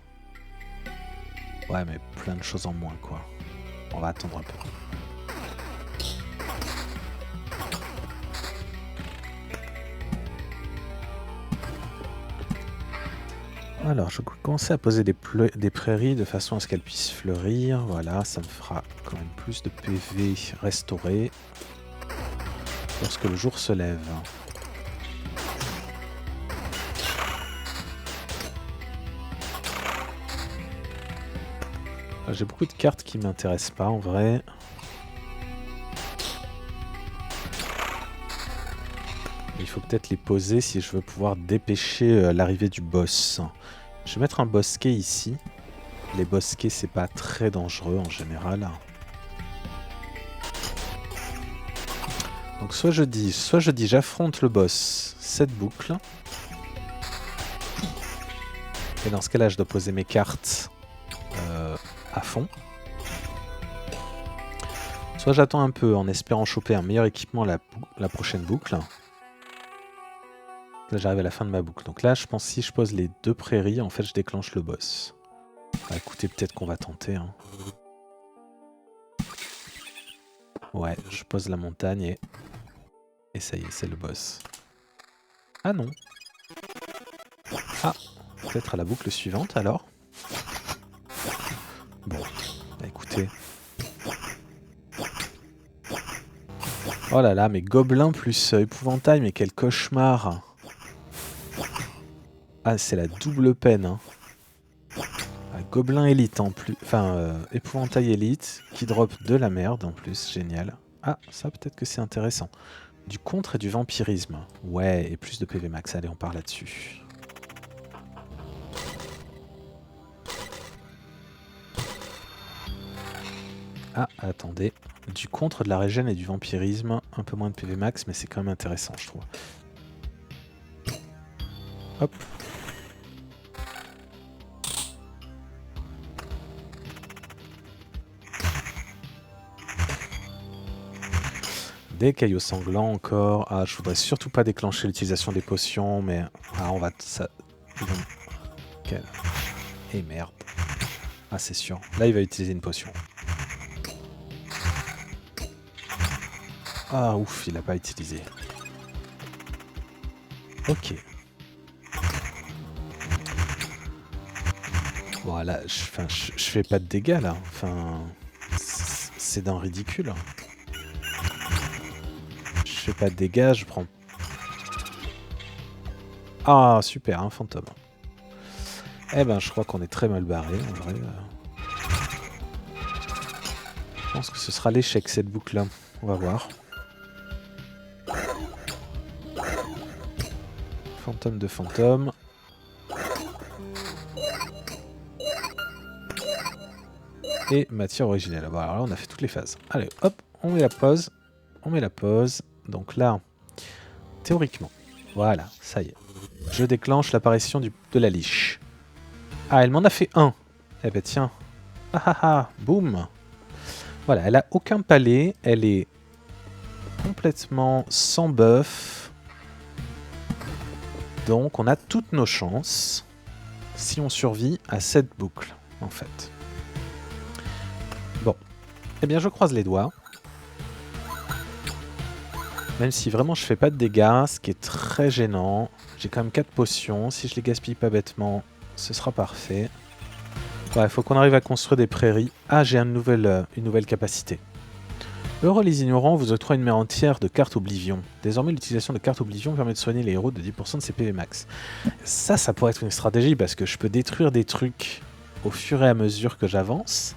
[SPEAKER 1] Ouais, mais plein de choses en moins, quoi. On va attendre un peu. Alors, je vais commencer à poser des prairies de façon à ce qu'elles puissent fleurir. Voilà, ça me fera quand même plus de PV restaurés lorsque le jour se lève. J'ai beaucoup de cartes qui ne m'intéressent pas en vrai. Il faut peut-être les poser si je veux pouvoir dépêcher l'arrivée du boss. Je vais mettre un bosquet ici. Les bosquets, c'est pas très dangereux en général. Donc soit je dis j'affronte le boss cette boucle. Et dans ce cas-là, je dois poser mes cartes à fond. Soit j'attends un peu en espérant choper un meilleur équipement la prochaine boucle. Là, j'arrive à la fin de ma boucle. Donc là, je pense que si je pose les deux prairies, en fait, je déclenche le boss. Bah, écoutez, peut-être qu'on va tenter. Hein. Ouais, je pose la montagne et ça y est, c'est le boss. Ah non. Ah, peut-être à la boucle suivante alors. Bon, bah, écoutez. Oh là là, mais gobelin plus épouvantail, mais quel cauchemar. Ah, c'est la double peine. Hein. Ah, gobelin élite en plus. Enfin, épouvantail élite qui drop de la merde en plus. Génial. Ah, ça peut-être que c'est intéressant. Du contre et du vampirisme. Ouais, et plus de PV max. Allez, on part là-dessus. Ah, attendez. Du contre, de la régène et du vampirisme. Un peu moins de PV max, mais c'est quand même intéressant, je trouve. Hop. Des caillots sanglants encore. Ah, je voudrais surtout pas déclencher l'utilisation des potions, mais... Ah, on va... Ça... Quel... Et merde. Ah, c'est sûr. Là, il va utiliser une potion. Ah, ouf, il a pas utilisé. Ok. Voilà, je fais pas de dégâts, là. Enfin... C'est d'un ridicule. Je fais pas de dégâts, je prends... Ah, super, un fantôme. Eh ben, je crois qu'on est très mal barré, en vrai. Je pense que ce sera l'échec, cette boucle-là. On va voir. Fantôme de fantôme. Et matière originelle. Bon, alors là, on a fait toutes les phases. Allez, hop, on met la pause. On met la pause. Donc là, théoriquement, voilà, ça y est. Je déclenche l'apparition de la liche. Ah, elle m'en a fait un. Eh ben tiens. Ah ah ah, boum. Voilà, elle a aucun palais. Elle est complètement sans buff. Donc on a toutes nos chances si on survit à cette boucle, en fait. Bon. Eh bien, je croise les doigts. Même si vraiment je fais pas de dégâts, ce qui est très gênant. J'ai quand même 4 potions. Si je les gaspille pas bêtement, ce sera parfait. Ouais, il faut qu'on arrive à construire des prairies. Ah, j'ai une nouvelle capacité. Heureux les ignorants, vous octroie une mer entière de cartes Oblivion. Désormais, l'utilisation de cartes Oblivion permet de soigner les héros de 10% de ses PV max. Ça pourrait être une stratégie parce que je peux détruire des trucs au fur et à mesure que j'avance.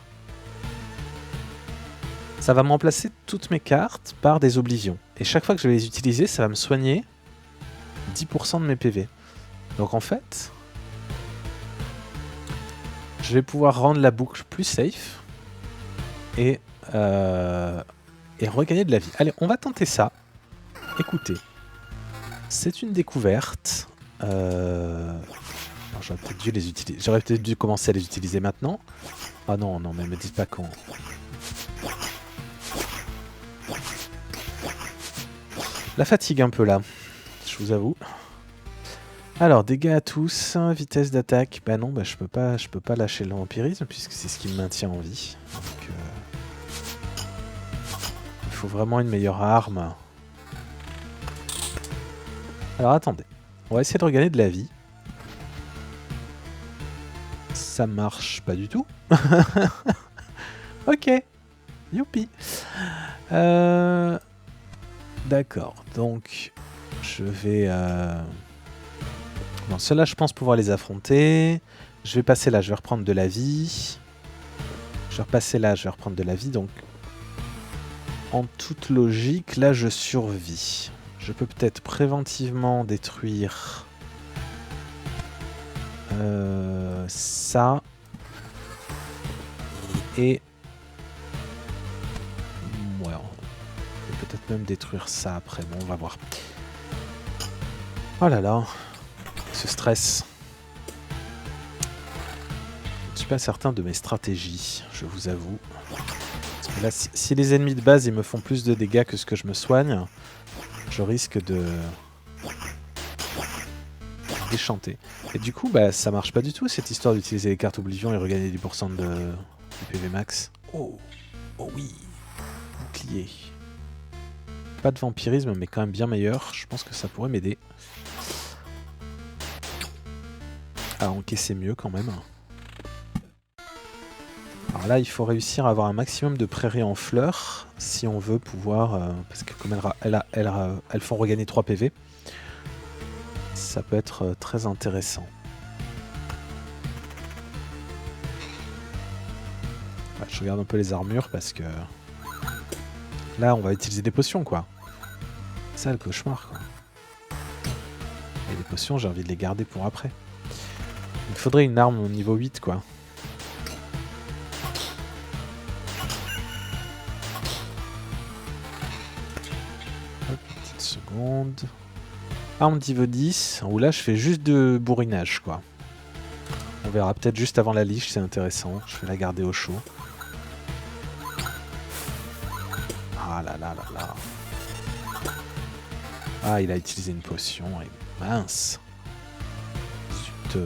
[SPEAKER 1] Ça va me remplacer toutes mes cartes par des Oblivions. Et chaque fois que je vais les utiliser, ça va me soigner 10% de mes PV. Donc en fait, je vais pouvoir rendre la boucle plus safe et regagner de la vie. Allez, on va tenter ça. Écoutez, c'est une découverte. J'aurais peut-être dû les utiliser. J'aurais peut-être dû commencer à les utiliser maintenant. Ah non, non, mais me dites pas quand. La fatigue un peu là, je vous avoue. Alors, dégâts à tous, vitesse d'attaque. Bah non, bah je peux pas lâcher le vampirisme puisque c'est ce qui me maintient en vie. Donc, il faut vraiment une meilleure arme. Alors attendez, on va essayer de regagner de la vie. Ça marche pas du tout. Ok, youpi. D'accord, donc je vais... Bon, ceux-là, je pense pouvoir les affronter. Je vais passer là, je vais reprendre de la vie. Je vais repasser là, je vais reprendre de la vie. Donc, en toute logique, là, je survis. Je peux peut-être préventivement détruire ça. Et... Ouais, on peut peut-être même détruire ça après. Bon, on va voir. Oh là là. Ce stress. Je ne suis pas certain de mes stratégies, je vous avoue. Parce que là, si les ennemis de base ils me font plus de dégâts que ce que je me soigne, je risque de... déchanter. Et du coup, bah, ça marche pas du tout cette histoire d'utiliser les cartes Oblivion et regagner 10% de PV max. Oh, oh oui, bouclier. Pas de vampirisme, mais quand même bien meilleur. Je pense que ça pourrait m'aider. À encaisser mieux quand même. Alors là, il faut réussir à avoir un maximum de prairies en fleurs si on veut pouvoir... parce que comme elles font regagner 3 PV, ça peut être très intéressant. Ouais, je regarde un peu les armures parce que... Là, on va utiliser des potions, quoi. C'est ça le cauchemar, quoi. Et les potions, j'ai envie de les garder pour après. Il faudrait une arme au niveau 8, quoi. Hop, une petite seconde. arme niveau 10, où là je fais juste de bourrinage quoi. On verra peut-être juste avant la liche, c'est intéressant. Je vais la garder au chaud. Ah là là là là. Ah, il a utilisé une potion. Et mince. Zut.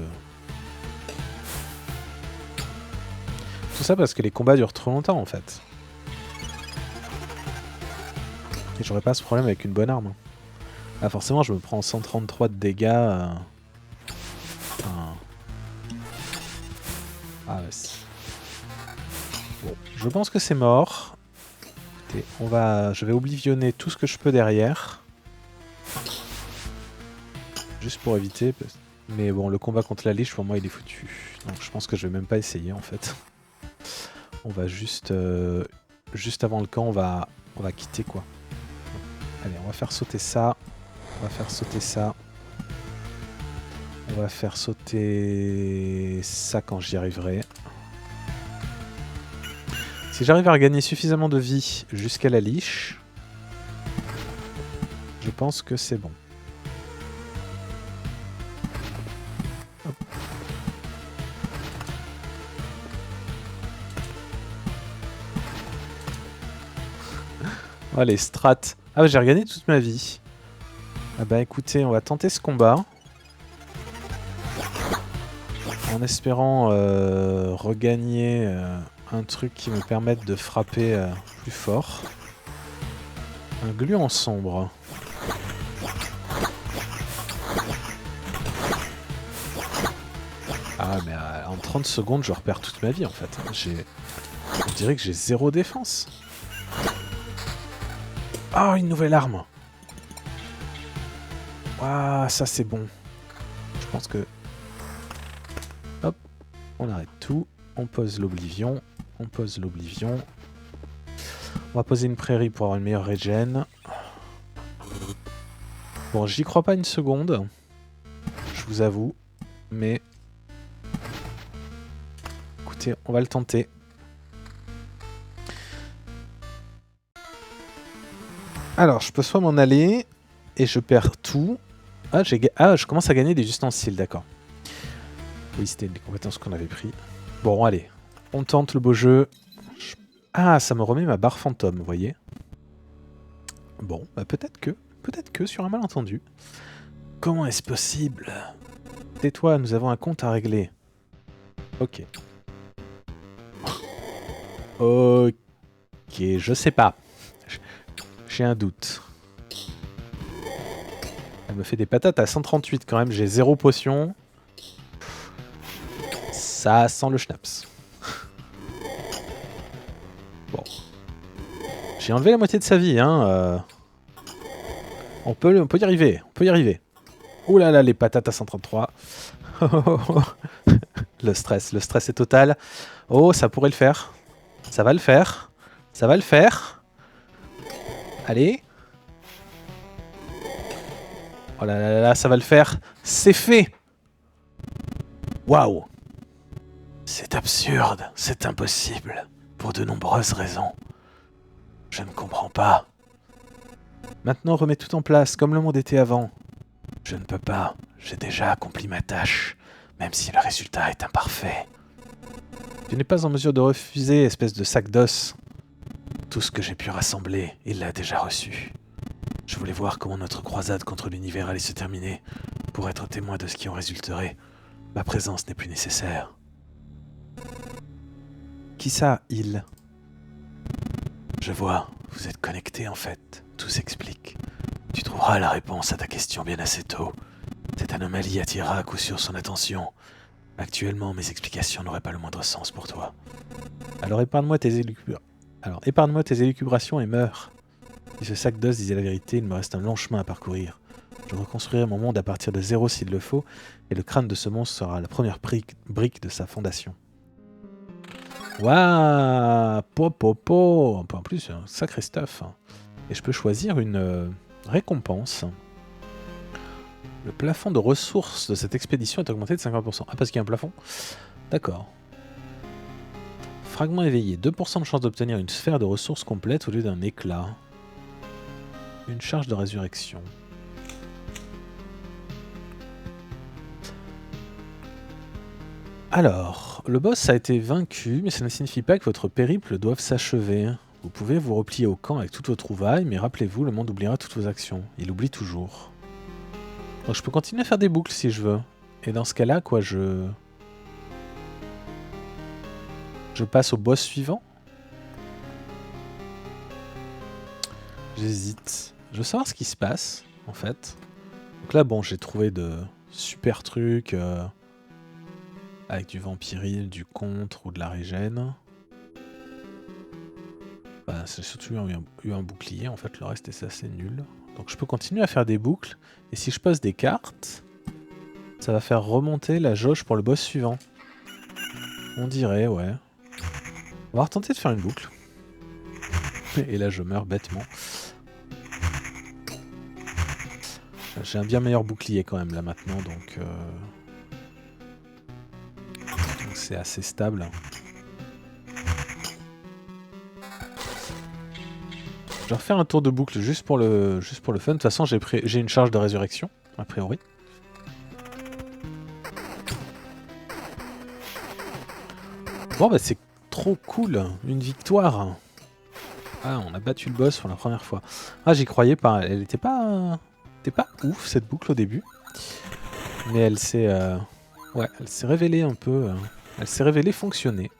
[SPEAKER 1] Tout ça parce que les combats durent trop longtemps en fait. Et j'aurais pas ce problème avec une bonne arme. Ah, forcément, je me prends 133 de dégâts. Ah, bon, je pense que c'est mort. Écoutez, je vais oblivionner tout ce que je peux derrière. Juste pour éviter. Mais bon, le combat contre la liche, pour moi, il est foutu. Donc je pense que je vais même pas essayer en fait. On va juste... juste avant le camp, on va quitter quoi. Allez, on va faire sauter ça. On va faire sauter ça. On va faire sauter ça quand j'y arriverai. Si j'arrive à regagner suffisamment de vie jusqu'à la liche, je pense que c'est bon. Hop. Oh, les strats. Ah bah j'ai regagné toute ma vie. Ah bah écoutez, on va tenter ce combat. En espérant regagner un truc qui me permette de frapper plus fort. Un gluant sombre. Ah mais en 30 secondes je repère toute ma vie en fait. On dirait que j'ai 0 défense. Oh, une nouvelle arme. Waouh, ça c'est bon. Je pense que... Hop, on arrête tout. On pose l'oblivion. On pose l'oblivion. On va poser une prairie pour avoir une meilleure régène. Bon, j'y crois pas une seconde. Je vous avoue. Mais... Écoutez, on va le tenter. Alors, je peux soit m'en aller, et je perds tout. Ah, je commence à gagner des ustensiles, d'accord. Oui, c'était une des compétences qu'on avait pris. Bon, allez, on tente le beau jeu. Ah, ça me remet ma barre fantôme, vous voyez. Bon, bah peut-être que sur un malentendu. Comment est-ce possible? Tais-toi, nous avons un compte à régler. Ok. Ok, je sais pas. J'ai un doute. Elle me fait des patates à 138 quand même, j'ai 0 potion. Ça sent le schnapps. Bon. J'ai enlevé la moitié de sa vie, hein. On peut y arriver, on peut y arriver. Ouh là là, les patates à 133. Le stress est total. Oh, ça pourrait le faire. Ça va le faire. Ça va le faire. Allez. Oh là là là, ça va le faire. C'est fait. Waouh. C'est absurde. C'est impossible. Pour de nombreuses raisons. Je ne comprends pas. Maintenant, remets tout en place, comme le monde était avant. Je ne peux pas. J'ai déjà accompli ma tâche, même si le résultat est imparfait. Tu n'es pas en mesure de refuser, espèce de sac d'os. Tout ce que j'ai pu rassembler, il l'a déjà reçu. Je voulais voir comment notre croisade contre l'univers allait se terminer. Pour être témoin de ce qui en résulterait, ma présence n'est plus nécessaire. Qui ça, il? Je vois, vous êtes connectés en fait. Tout s'explique. Tu trouveras la réponse à ta question bien assez tôt. Cette anomalie attirera à coup sûr son attention. Actuellement, mes explications n'auraient pas le moindre sens pour toi. Alors épargne-moi tes élucubrations et meurs. Si ce sac d'os disait la vérité, il me reste un long chemin à parcourir. Je reconstruirai mon monde à partir de zéro s'il le faut, et le crâne de ce monstre sera la première brique de sa fondation. Waouh, popopo. En plus, un sacré stuff. Et je peux choisir une récompense. Le plafond de ressources de cette expédition est augmenté de 50%. Ah, parce qu'il y a un plafond? D'accord. Fragment éveillé. 2% de chance d'obtenir une sphère de ressources complète au lieu d'un éclat. Une charge de résurrection. Alors, le boss a été vaincu, mais ça ne signifie pas que votre périple doive s'achever. Vous pouvez vous replier au camp avec toutes vos trouvailles, mais rappelez-vous, le monde oubliera toutes vos actions. Il oublie toujours. Donc je peux continuer à faire des boucles si je veux. Et dans ce cas-là, quoi, je passe au boss suivant. J'hésite. Je veux savoir ce qui se passe, en fait. Donc là, bon, j'ai trouvé de super trucs avec du vampiril, du contre ou de la régène. Bah, c'est surtout eu un bouclier, en fait, le reste est assez nul. Donc je peux continuer à faire des boucles. Et si je pose des cartes, ça va faire remonter la jauge pour le boss suivant. On dirait, ouais. On va retenter de faire une boucle. Et là, je meurs bêtement. J'ai un bien meilleur bouclier quand même là maintenant, donc c'est assez stable. Je vais refaire un tour de boucle juste pour le fun. De toute façon, j'ai une charge de résurrection, a priori. Bon bah c'est trop cool, une victoire. Ah, on a battu le boss pour la première fois. Ah, j'y croyais pas, elle était pas ouf cette boucle au début. Mais elle s'est ouais, elle s'est révélée un peu, elle s'est révélée fonctionner.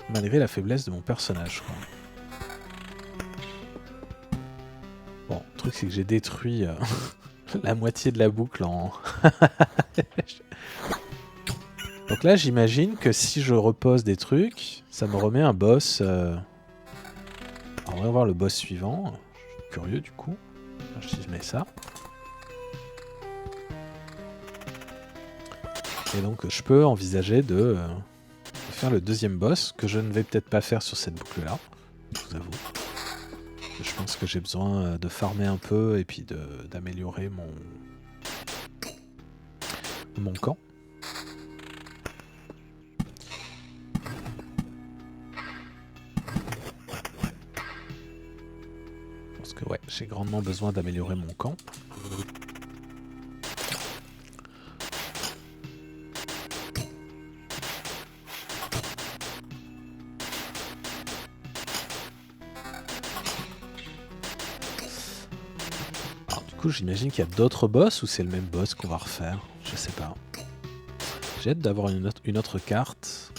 [SPEAKER 1] Malgré la faiblesse de mon personnage, quoi. Bon, le truc c'est que j'ai détruit la moitié de la boucle en... Donc là, j'imagine que si je repose des trucs, ça me remet un boss... Alors, on va voir le boss suivant. Je suis curieux du coup. Si je mets ça. Et donc je peux envisager de faire le deuxième boss, que je ne vais peut-être pas faire sur cette boucle-là, je vous avoue. Je pense que j'ai besoin de farmer un peu et puis d'améliorer mon camp. Parce que ouais, j'ai grandement besoin d'améliorer mon camp. J'imagine qu'il y a d'autres boss ou c'est le même boss qu'on va refaire. Je sais pas. J'ai hâte d'avoir une autre carte.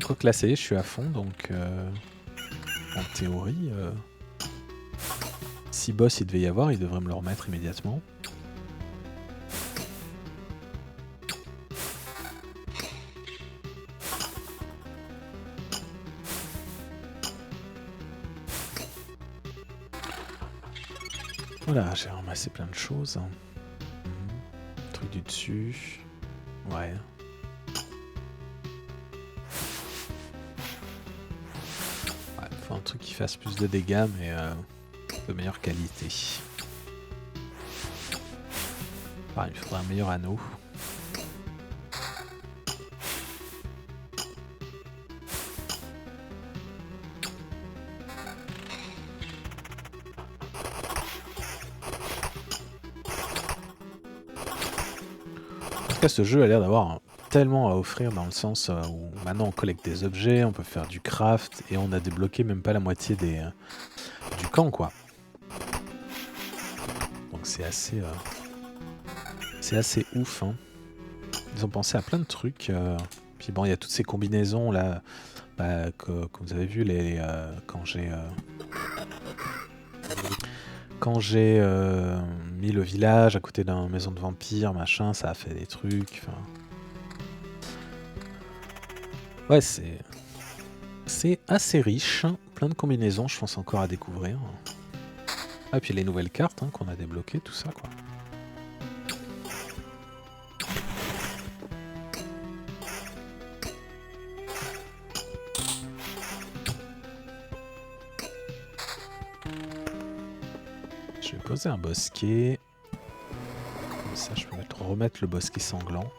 [SPEAKER 1] Quoique là, ça y est, je suis à fond, donc en théorie, si boss il devait y avoir, il devrait me le remettre immédiatement. Voilà, j'ai ramassé plein de choses. Truc du dessus. Ouais. Ouais, faut un truc qui fasse plus de dégâts, mais de meilleure qualité. Enfin, il faudrait un meilleur anneau. Ce jeu a l'air d'avoir tellement à offrir dans le sens où maintenant on collecte des objets, on peut faire du craft et on a débloqué même pas la moitié du camp, quoi. Donc c'est assez ouf, hein. Ils ont pensé à plein de trucs. Puis bon, il y a toutes ces combinaisons là que vous avez vu quand j'ai mis le village à côté d'une maison de vampires, machin, ça a fait des trucs. Fin... Ouais, c'est assez riche, plein de combinaisons, je pense encore à découvrir. Ah, et puis les nouvelles cartes hein, qu'on a débloquées, tout ça, quoi. Je vais poser un bosquet. Comme ça, je peux remettre le bosquet sanglant.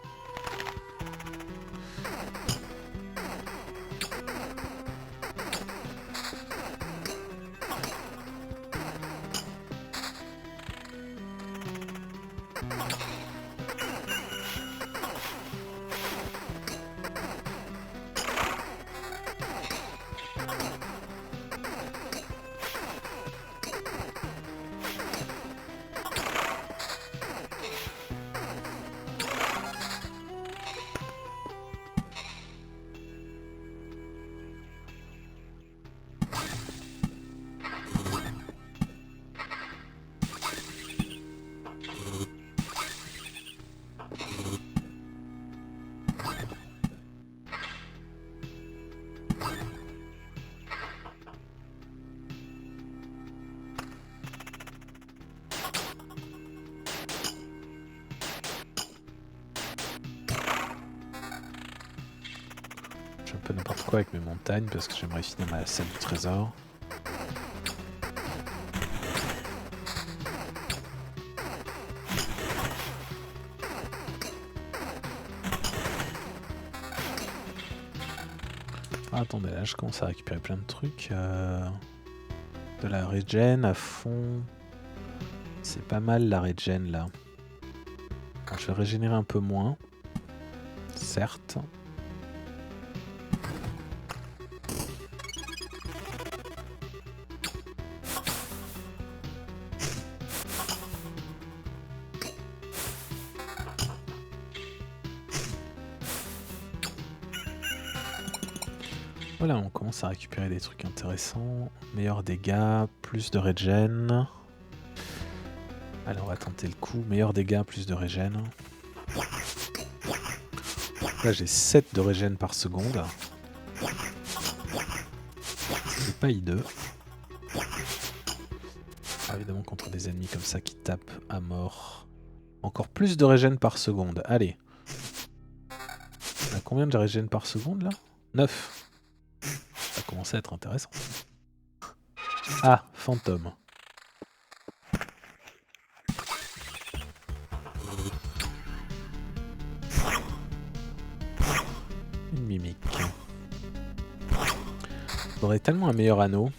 [SPEAKER 1] quoi avec mes montagnes parce que j'aimerais finir ma salle du trésor. Ah, attendez, là je commence à récupérer plein de trucs. De la regen à fond. C'est pas mal la regen là. Alors, je vais régénérer un peu moins. Certes. Voilà, on commence à récupérer des trucs intéressants. Meilleurs dégâts, plus de regen. Allez, on va tenter le coup. Meilleurs dégâts, plus de regen. Là, j'ai 7 de regen par seconde. C'est pas hideux. Ah, évidemment, contre des ennemis comme ça qui tapent à mort. Encore plus de regen par seconde. Allez. On a combien de regen par seconde là? 9. Ça commence à être intéressant. Ah, fantôme. Une mimique. J'aurais tellement un meilleur anneau.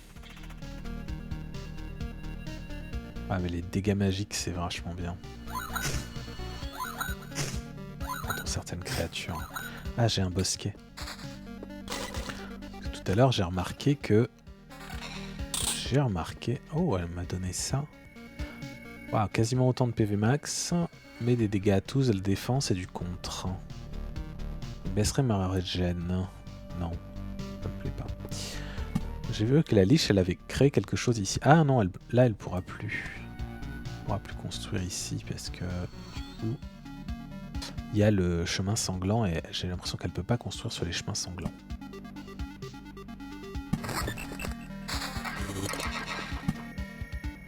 [SPEAKER 1] Ah mais les dégâts magiques c'est vachement bien. Contre certaines créatures. Ah j'ai un bosquet. Tout à l'heure j'ai remarqué que... Oh elle m'a donné ça. Wow, quasiment autant de PV max. Mais des dégâts à tous, de la défense et du contre. Je baisserai ma regen. Non, ça me plaît pas. J'ai vu que la liche elle avait créé quelque chose ici. Ah non, là elle pourra plus. Elle pourra plus construire ici parce que du coup il y a le chemin sanglant et j'ai l'impression qu'elle peut pas construire sur les chemins sanglants.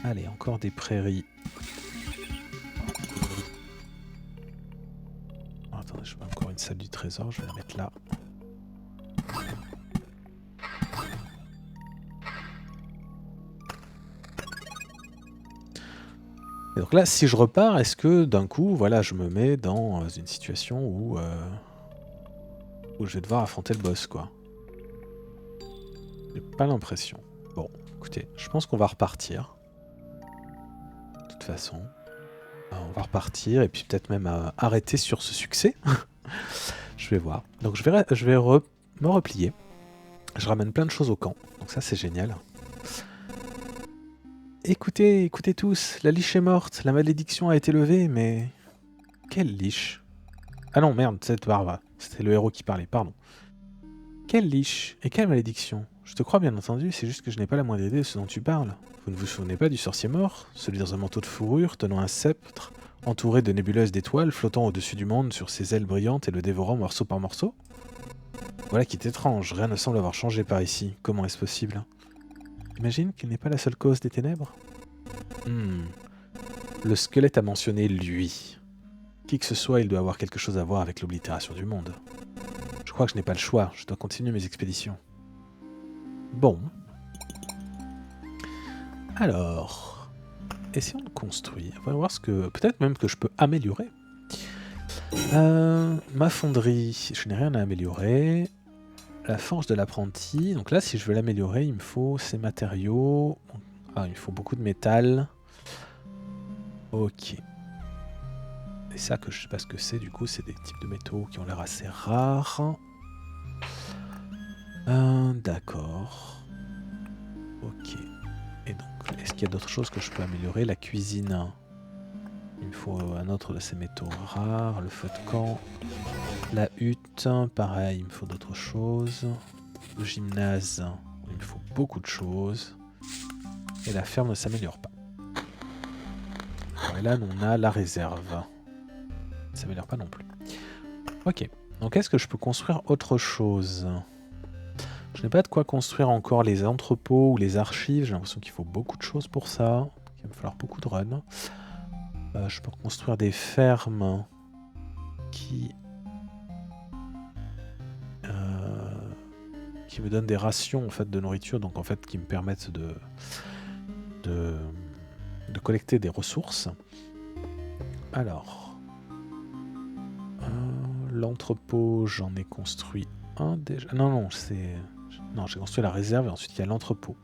[SPEAKER 1] Allez, encore des prairies. Oh, attendez, je veux encore une salle du trésor, je vais la mettre là. Et donc là, si je repars, est-ce que d'un coup, voilà, je me mets dans une situation où je vais devoir affronter le boss, quoi. J'ai pas l'impression. Bon, écoutez, je pense qu'on va repartir. De toute façon, on va repartir et puis peut-être même arrêter sur ce succès. Je vais voir. Donc je vais me replier. Je ramène plein de choses au camp, donc ça c'est génial. Écoutez, écoutez tous, la liche est morte, la malédiction a été levée, mais... Quelle liche? Ah non, merde, cette barbe, c'était le héros qui parlait, pardon. Quelle liche? Et quelle malédiction? Je te crois bien entendu, c'est juste que je n'ai pas la moindre idée de ce dont tu parles. Vous ne vous souvenez pas du sorcier mort? Celui dans un manteau de fourrure, tenant un sceptre, entouré de nébuleuses d'étoiles, flottant au-dessus du monde sur ses ailes brillantes et le dévorant morceau par morceau? Voilà qui est étrange, rien ne semble avoir changé par ici. Comment est-ce possible? Imagine qu'il n'est pas la seule cause des ténèbres. Le squelette a mentionné lui. Qui que ce soit, il doit avoir quelque chose à voir avec l'oblitération du monde. Je crois que je n'ai pas le choix, je dois continuer mes expéditions. Bon. Alors, essayons de construire. On va voir ce que... Peut-être même que je peux améliorer. Ma fonderie, je n'ai rien à améliorer. La forge de l'apprenti. Donc là, si je veux l'améliorer, il me faut ces matériaux. Ah, il me faut beaucoup de métal. Ok. Et ça, que je sais pas ce que c'est, du coup, c'est des types de métaux qui ont l'air assez rares. D'accord. Ok. Et donc, est-ce qu'il y a d'autres choses que je peux améliorer? La cuisine. Il me faut un autre de ces métaux rares. Le feu de camp. La hutte, pareil, il me faut d'autres choses. Le gymnase, il me faut beaucoup de choses. Et la ferme ne s'améliore pas. Bon, et là, on a la réserve. Ça ne s'améliore pas non plus. Ok. Donc, est-ce que je peux construire autre chose? Je n'ai pas de quoi construire encore les entrepôts ou les archives. J'ai l'impression qu'il faut beaucoup de choses pour ça. Il va me falloir beaucoup de runs. Je peux construire des fermes qui me donne des rations en fait, de nourriture, donc en fait qui me permettent de collecter des ressources. Alors, l'entrepôt, j'en ai construit un déjà. Non, j'ai construit la réserve et ensuite il y a l'entrepôt.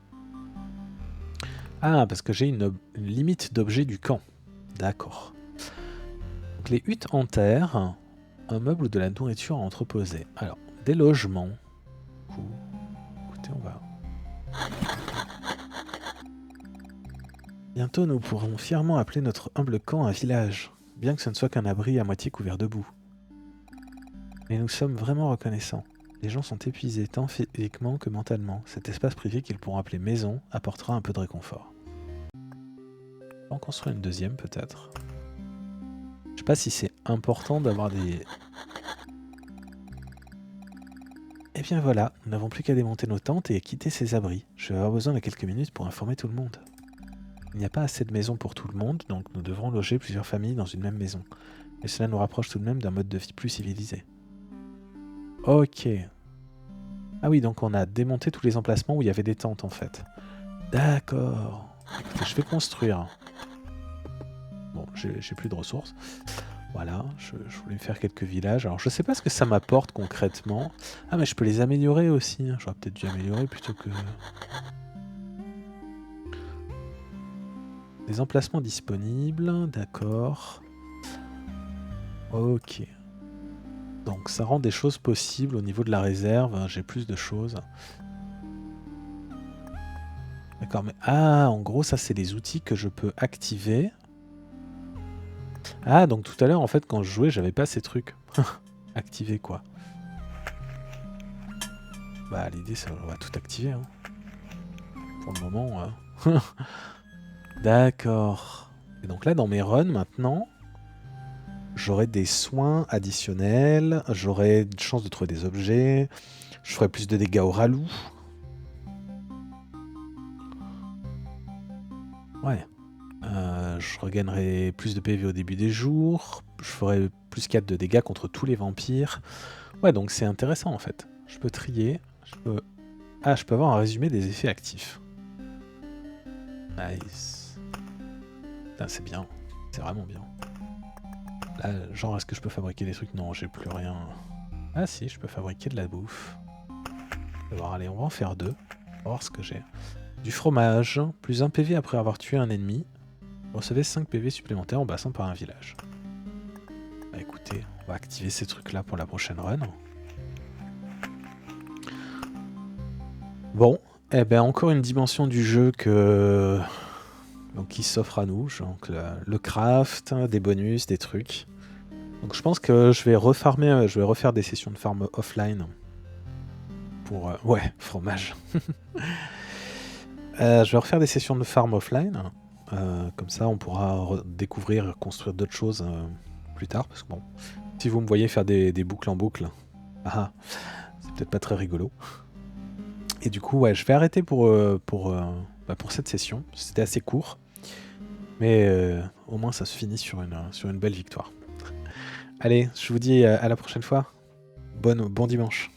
[SPEAKER 1] Ah, parce que j'ai une limite d'objets du camp. D'accord. Donc les huttes en terre, un meuble ou de la nourriture à entreposer. Alors, des logements. Écoutez, on va... Bientôt, nous pourrons fièrement appeler notre humble camp un village, bien que ce ne soit qu'un abri à moitié couvert de boue. Mais nous sommes vraiment reconnaissants. Les gens sont épuisés tant physiquement que mentalement. Cet espace privé qu'ils pourront appeler maison apportera un peu de réconfort. On va en construire une deuxième peut-être. Je sais pas si c'est important d'avoir des... Eh bien voilà, nous n'avons plus qu'à démonter nos tentes et à quitter ces abris. Je vais avoir besoin de quelques minutes pour informer tout le monde. Il n'y a pas assez de maisons pour tout le monde, donc nous devrons loger plusieurs familles dans une même maison. Et cela nous rapproche tout de même d'un mode de vie plus civilisé. Ok. Ah oui, donc on a démonté tous les emplacements où il y avait des tentes en fait. D'accord. Écoutez, je vais construire. Bon, j'ai plus de ressources. Voilà, je voulais me faire quelques villages. Alors je sais pas ce que ça m'apporte concrètement. Ah mais je peux les améliorer aussi. J'aurais peut-être dû améliorer plutôt que... Des emplacements disponibles, d'accord. Ok. Donc ça rend des choses possibles au niveau de la réserve. J'ai plus de choses. D'accord, mais... Ah, en gros, ça c'est les outils que je peux activer. Ah, donc tout à l'heure, en fait, quand je jouais, j'avais pas ces trucs. Activer quoi. Bah, l'idée, c'est on va tout activer. Hein. Pour le moment. D'accord. Et donc là, dans mes runs, maintenant, j'aurai des soins additionnels, j'aurai une chance de trouver des objets, je ferai plus de dégâts au ralou. Ouais. Je regagnerai plus de PV au début des jours, je ferai plus 4 de dégâts contre tous les vampires. Ouais, donc c'est intéressant en fait. Je peux trier, je peux avoir un résumé des effets actifs. Nice. Putain, c'est bien, c'est vraiment bien. Là, genre, est-ce que je peux fabriquer des trucs? Non, j'ai plus rien. Ah si, je peux fabriquer de la bouffe. Alors, allez, on va en faire 2. On va voir ce que j'ai. Du fromage, plus 1 PV après avoir tué un ennemi. Vous recevez 5 PV supplémentaires en passant par un village. Bah écoutez, on va activer ces trucs-là pour la prochaine run. Bon, eh ben encore une dimension du jeu qui s'offre à nous. Donc le craft, des bonus, des trucs. Donc je pense que je vais refaire des sessions de farm offline. Pour... ouais, fromage. Je vais refaire des sessions de farm offline. Comme ça, on pourra découvrir, construire d'autres choses plus tard. Parce que bon, si vous me voyez faire des boucles en boucle, c'est peut-être pas très rigolo. Et du coup, ouais, je vais arrêter pour cette session. C'était assez court. Mais au moins, ça se finit sur une belle victoire. Allez, je vous dis à la prochaine fois. Bon dimanche.